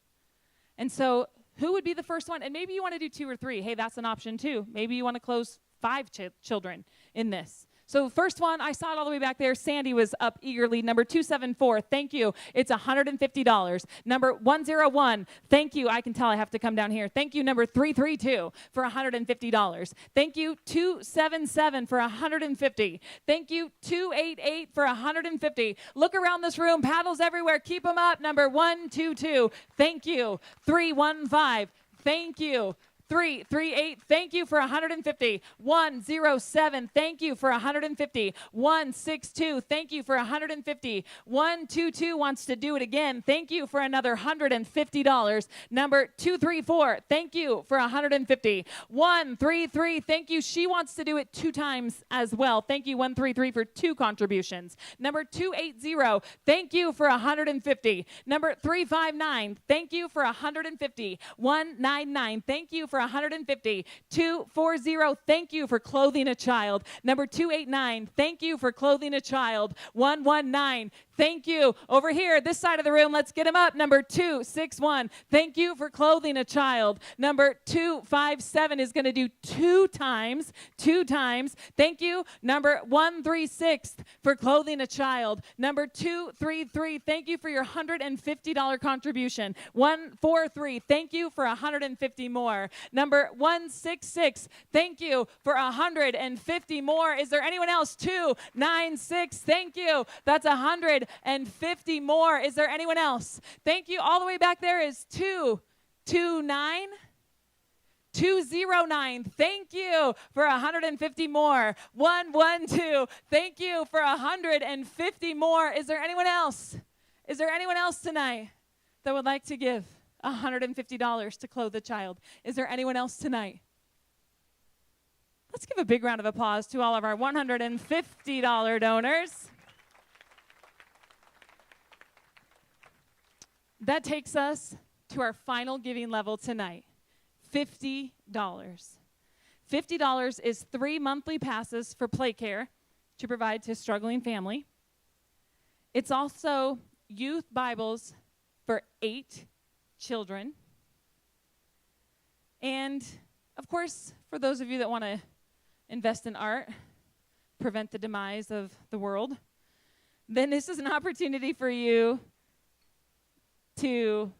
And so who would be the first one? And maybe you want to do 2 or 3. Hey, that's an option too. Maybe you want to clothe 5 children in this. So first one, I saw it all the way back there. Sandy was up eagerly. Number 274, thank you. It's $150. Number 101, thank you. I can tell I have to come down here. Thank you. Number 332 for $150. Thank you. 277 for $150. Thank you. 288 for $150. Look around this room. Paddles everywhere. Keep them up. Number 122, thank you. 315, thank you. 338, thank you for $150. 107, thank you for $150. 162, thank you for $150. 122 wants to do it again. Thank you for another $150. Number 234, thank you for $150. 133, thank you. She wants to do it 2 times as well. Thank you, 133 for 2 contributions. Number 280, thank you for $150. Number 359, thank you for $150. 199, thank you for $150. 240, thank you for clothing a child. Number 289, thank you for clothing a child. 119, thank you. Over here, this side of the room, let's get him up. Number 261, thank you for clothing a child. Number 257 is going to do 2 times. 2 times. Thank you. Number 136 for clothing a child. Number 233, thank you for your $150 contribution. 143, thank you for $150 more. Number 166, thank you for $150 more. Is there anyone else? 296, thank you. That's $150 more. Is there anyone else? Thank you. All the way back there is 229. 209, thank you for $150 more. 112, thank you for $150 more. Is there anyone else? Is there anyone else tonight that would like to give $150 to clothe a child? Is there anyone else tonight? Let's give a big round of applause to all of our $150 donors. That takes us to our final giving level tonight, $50. $50 is 3 monthly passes for play care to provide to a struggling family. It's also youth Bibles for 8 children. And, of course, for those of you that want to invest in art, prevent the demise of the world, then this is an opportunity for you to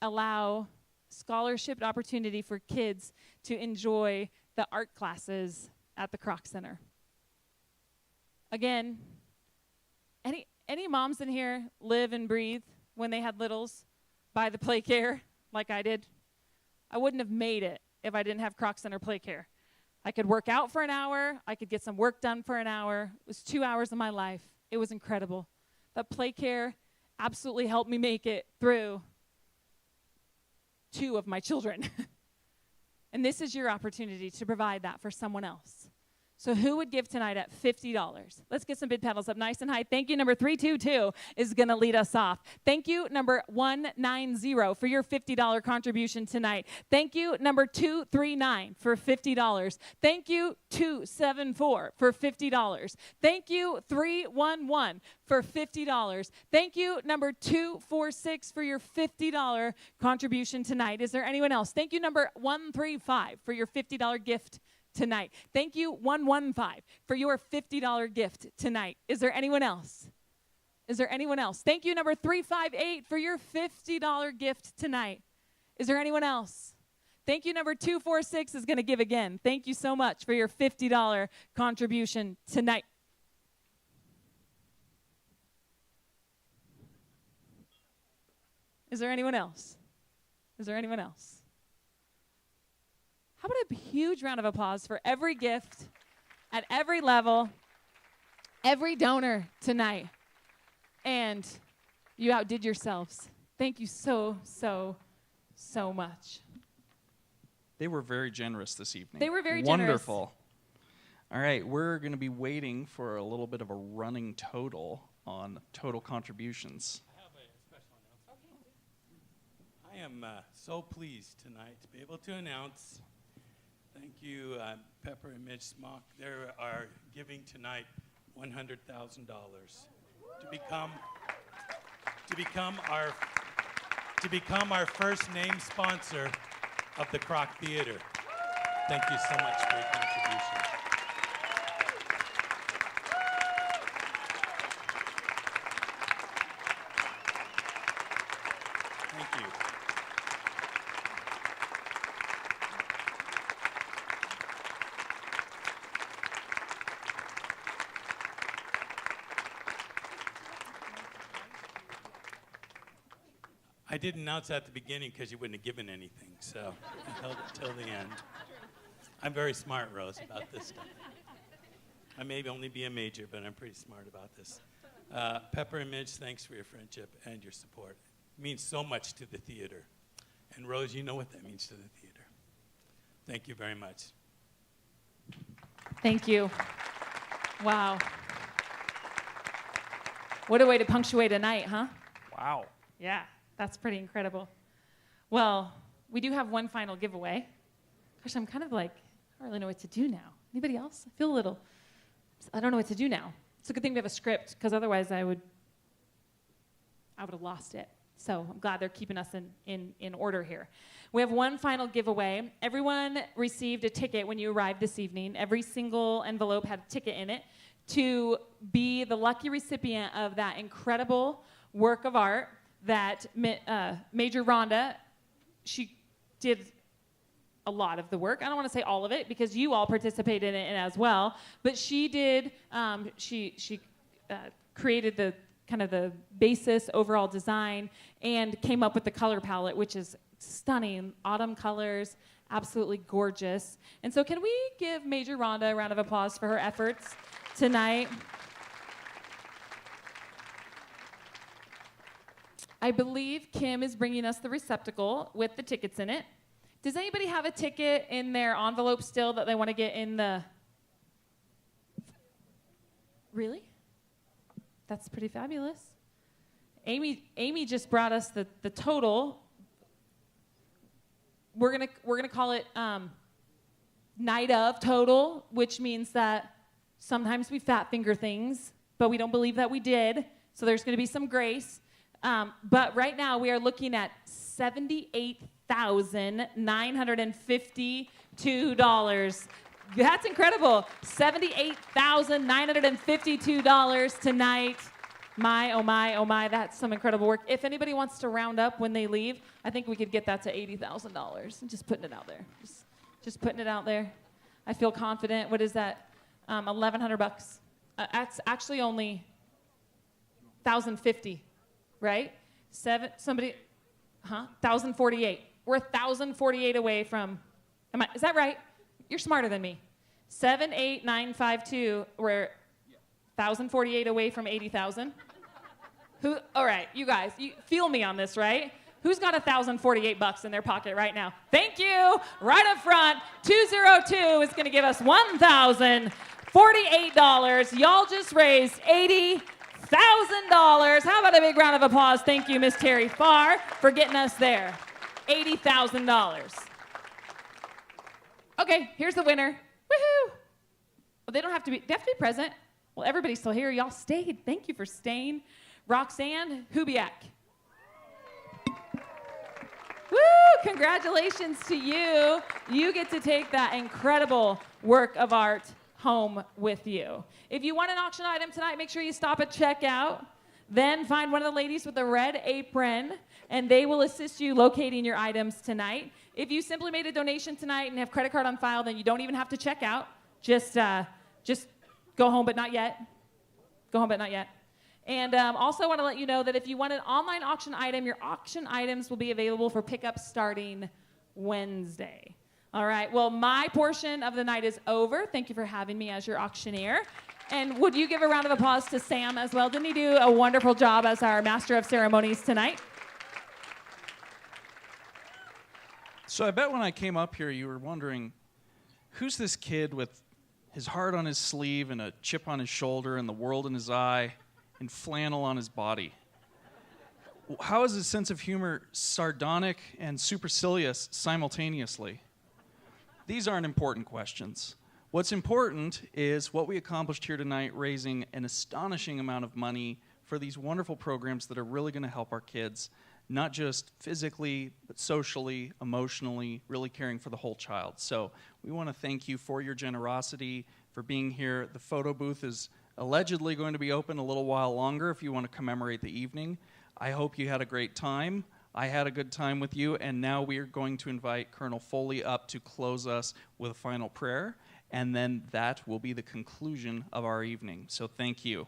allow scholarship opportunity for kids to enjoy the art classes at the Kroc Center. Again, any moms in here live and breathe when they had littles by the play care like I did? I wouldn't have made it if I didn't have Kroc Center play care. I could work out for an hour. I could get some work done for an hour. It was 2 hours of my life. It was incredible. But play care absolutely helped me make it through 2 of my children. And this is your opportunity to provide that for someone else. So who would give tonight at $50? Let's get some bid paddles up nice and high. Thank you. Number 322 is going to lead us off. Thank you. Number 190 for your $50 contribution tonight. Thank you. Number 239 for $50. Thank you. 274 for $50. Thank you. 311 for $50. Thank you. Number 246 for your $50 contribution tonight. Is there anyone else? Thank you. Number 135 for your $50 gift tonight. Thank you, 115, for your $50 gift tonight. Is there anyone else? Is there anyone else? Thank you, number 358, for your $50 gift tonight. Is there anyone else? Thank you, number 246 is going to give again. Thank you so much for your $50 contribution tonight. Is there anyone else? Is there anyone else? How about a huge round of applause for every gift at every level, every donor tonight. And you outdid yourselves. Thank you so, so, so much. They were very generous this evening. They were very Wonderful. All right, we're going to be waiting for a little bit of a running total on total contributions. I have a special announcement. I am so pleased tonight to be able to announce, thank you, Pepper and Midge Smock. They are giving tonight $100,000 to become our first name sponsor of the Kroc Theater. Thank you so much for your contribution. Thank you. I didn't announce that at the beginning because you wouldn't have given anything, so I held it till the end. I'm very smart, Rose, about this stuff. I may only be a major, but I'm pretty smart about this. Pepper and Midge, thanks for your friendship and your support. It means so much to the theater. And Rose, you know what that means to the theater. Thank you very much. Thank you. Wow. What a way to punctuate a night, huh? Wow. Yeah, that's pretty incredible. Well, we do have one final giveaway. Gosh, I'm kind of like, I don't really know what to do now. Anybody else? I feel a little, I don't know what to do now. It's a good thing we have a script, because otherwise I would have lost it. So I'm glad they're keeping us in order here. We have one final giveaway. Everyone received a ticket when you arrived this evening. Every single envelope had a ticket in it to be the lucky recipient of that incredible work of art that Major Rhonda, she did a lot of the work. I don't want to say all of it because you all participated in it as well, but she did, she created the kind of the basis overall design and came up with the color palette, which is stunning, autumn colors, absolutely gorgeous. And so can we give Major Rhonda a round of applause for her efforts tonight? I believe Kim is bringing us the receptacle with the tickets in it. Does anybody have a ticket in their envelope still that they want to get in the... Really? That's pretty fabulous. Amy just brought us the total. We're gonna call it night of total, which means that sometimes we fat finger things, but we don't believe that we did. So there's gonna be some grace. But right now we are looking at $78,952. That's incredible. $78,952 tonight. My, oh my, oh my, that's some incredible work. If anybody wants to round up when they leave, I think we could get that to $80,000. Just putting it out there. Just putting it out there. I feel confident. What is that? $1,100. That's actually only $1,050. Right? 1,048. We're 1,048 away from, is that right? You're smarter than me. 78952, we're 1,048 away from 80,000. All right, you guys, you feel me on this, right? Who's got $1,048 in their pocket right now? Thank you. Right up front, 202 is gonna give us $1,048. Y'all just raised $80,000. How about a big round of applause? Thank you, Miss Terry Farr, for getting us there. $80,000. Okay, here's the winner. Woohoo! Well, they have to be present. Well, everybody's still here. Y'all stayed. Thank you for staying. Roxanne Hubiak. Woo! Congratulations to you. You get to take that incredible work of art home with you. If you want an auction item tonight, make sure you stop at checkout. Then find one of the ladies with a red apron, and they will assist you locating your items tonight. If you simply made a donation tonight and have credit card on file, then you don't even have to check out. Just go home, but not yet. Go home, but not yet. And also want to let you know that if you want an online auction item, your auction items will be available for pickup starting Wednesday. All right, well, my portion of the night is over. Thank you for having me as your auctioneer. And would you give a round of applause to Sam as well? Didn't he do a wonderful job as our master of ceremonies tonight? So I bet when I came up here, you were wondering, who's this kid with his heart on his sleeve and a chip on his shoulder and the world in his eye and flannel on his body? How is his sense of humor sardonic and supercilious simultaneously? These aren't important questions. What's important is what we accomplished here tonight, raising an astonishing amount of money for these wonderful programs that are really going to help our kids, not just physically, but socially, emotionally, really caring for the whole child. So we want to thank you for your generosity, for being here. The photo booth is allegedly going to be open a little while longer if you want to commemorate the evening. I hope you had a great time. I had a good time with you, and now we are going to invite Colonel Foley up to close us with a final prayer, and then that will be the conclusion of our evening. So thank you.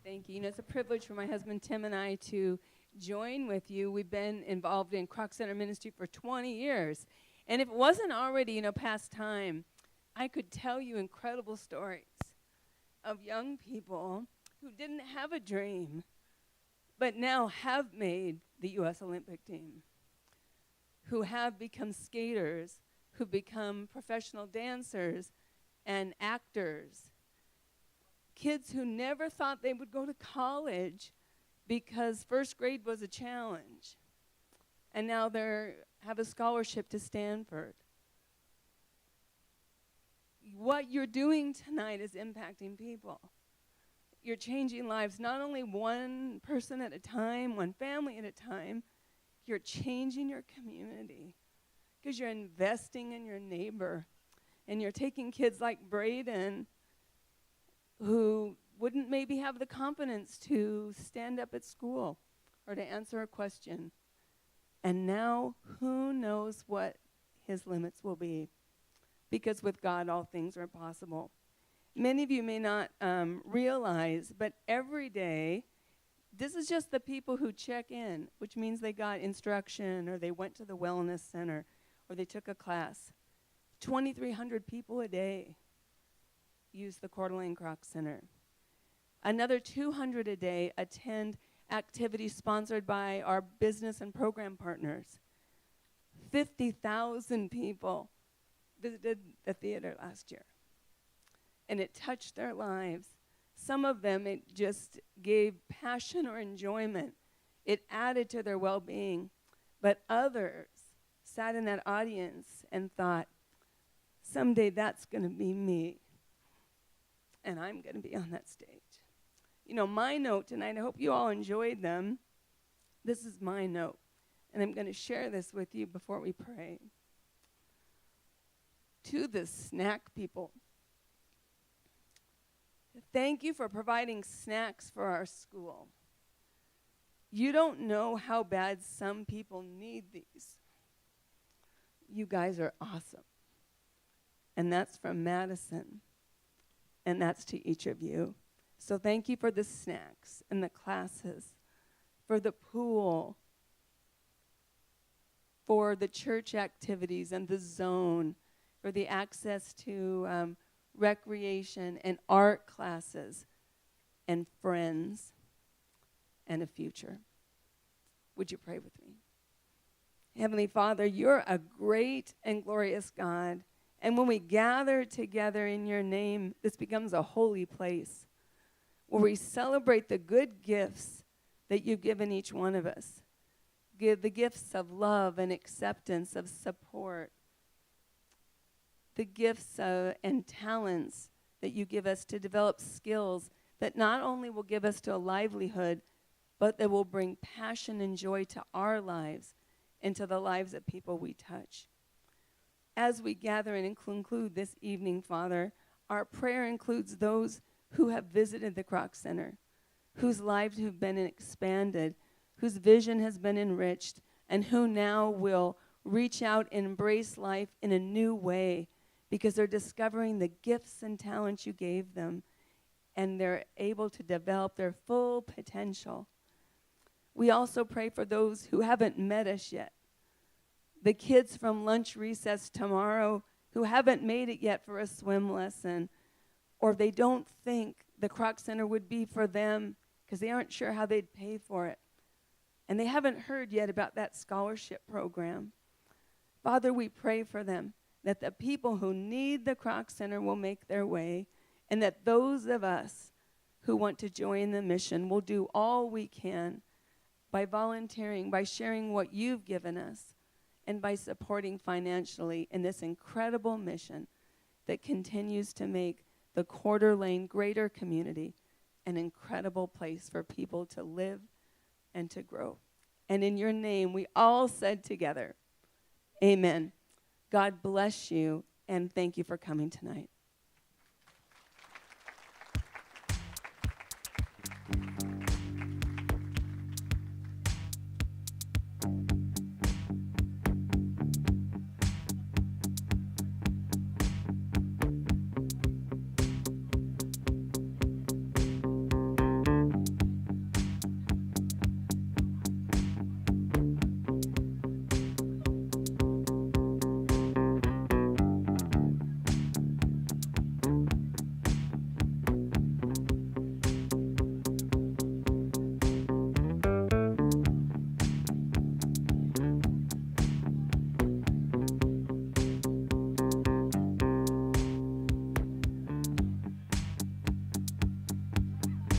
Thank you. You know, it's a privilege for my husband Tim and I to join with you. We've been involved in Kroc Center ministry for 20 years. And if it wasn't already, past time, I could tell you incredible stories of young people who didn't have a dream, but now have made the U.S. Olympic team, who have become skaters, who become professional dancers and actors, kids who never thought they would go to college because first grade was a challenge, and now they have a scholarship to Stanford. What you're doing tonight is impacting people. You're changing lives, not only one person at a time, one family at a time. You're changing your community because you're investing in your neighbor. And you're taking kids like Braden, who wouldn't maybe have the confidence to stand up at school or to answer a question. And now, who knows what his limits will be? Because with God, all things are possible. Many of you may not realize, but every day, this is just the people who check in, which means they got instruction, or they went to the wellness center, or they took a class. 2,300 people a day use the Coeur d'Alene Kroc Center. Another 200 a day attend activities sponsored by our business and program partners. 50,000 people visited the theater last year. And it touched their lives. Some of them, it just gave passion or enjoyment. It added to their well-being. But others sat in that audience and thought, someday that's going to be me. And I'm going to be on that stage. My note tonight, I hope you all enjoyed them. This is my note. And I'm going to share this with you before we pray. To the snack people, thank you for providing snacks for our school. You don't know how bad some people need these. You guys are awesome. And that's from Madison. And that's to each of you. So thank you for the snacks and the classes, for the pool, for the church activities and the zone, for the access to recreation and art classes and friends and a future. Would you pray with me? Heavenly Father, you're a great and glorious God. And when we gather together in your name, this becomes a holy place where we celebrate the good gifts that you've given each one of us. Give the gifts of love and acceptance, of support, the gifts and talents that you give us to develop skills that not only will give us to a livelihood, but that will bring passion and joy to our lives and to the lives of people we touch. As we gather and conclude this evening, Father, our prayer includes those who have visited the Kroc Center, whose lives have been expanded, whose vision has been enriched, and who now will reach out and embrace life in a new way because they're discovering the gifts and talents you gave them and they're able to develop their full potential. We also pray for those who haven't met us yet. The kids from lunch recess tomorrow who haven't made it yet for a swim lesson, or they don't think the Kroc Center would be for them because they aren't sure how they'd pay for it. And they haven't heard yet about that scholarship program. Father, we pray for them, that the people who need the Kroc Center will make their way, and that those of us who want to join the mission will do all we can by volunteering, by sharing what you've given us, and by supporting financially in this incredible mission that continues to make the Coeur d'Alene Greater Community an incredible place for people to live and to grow. And in your name, we all said together, amen. God bless you, and thank you for coming tonight.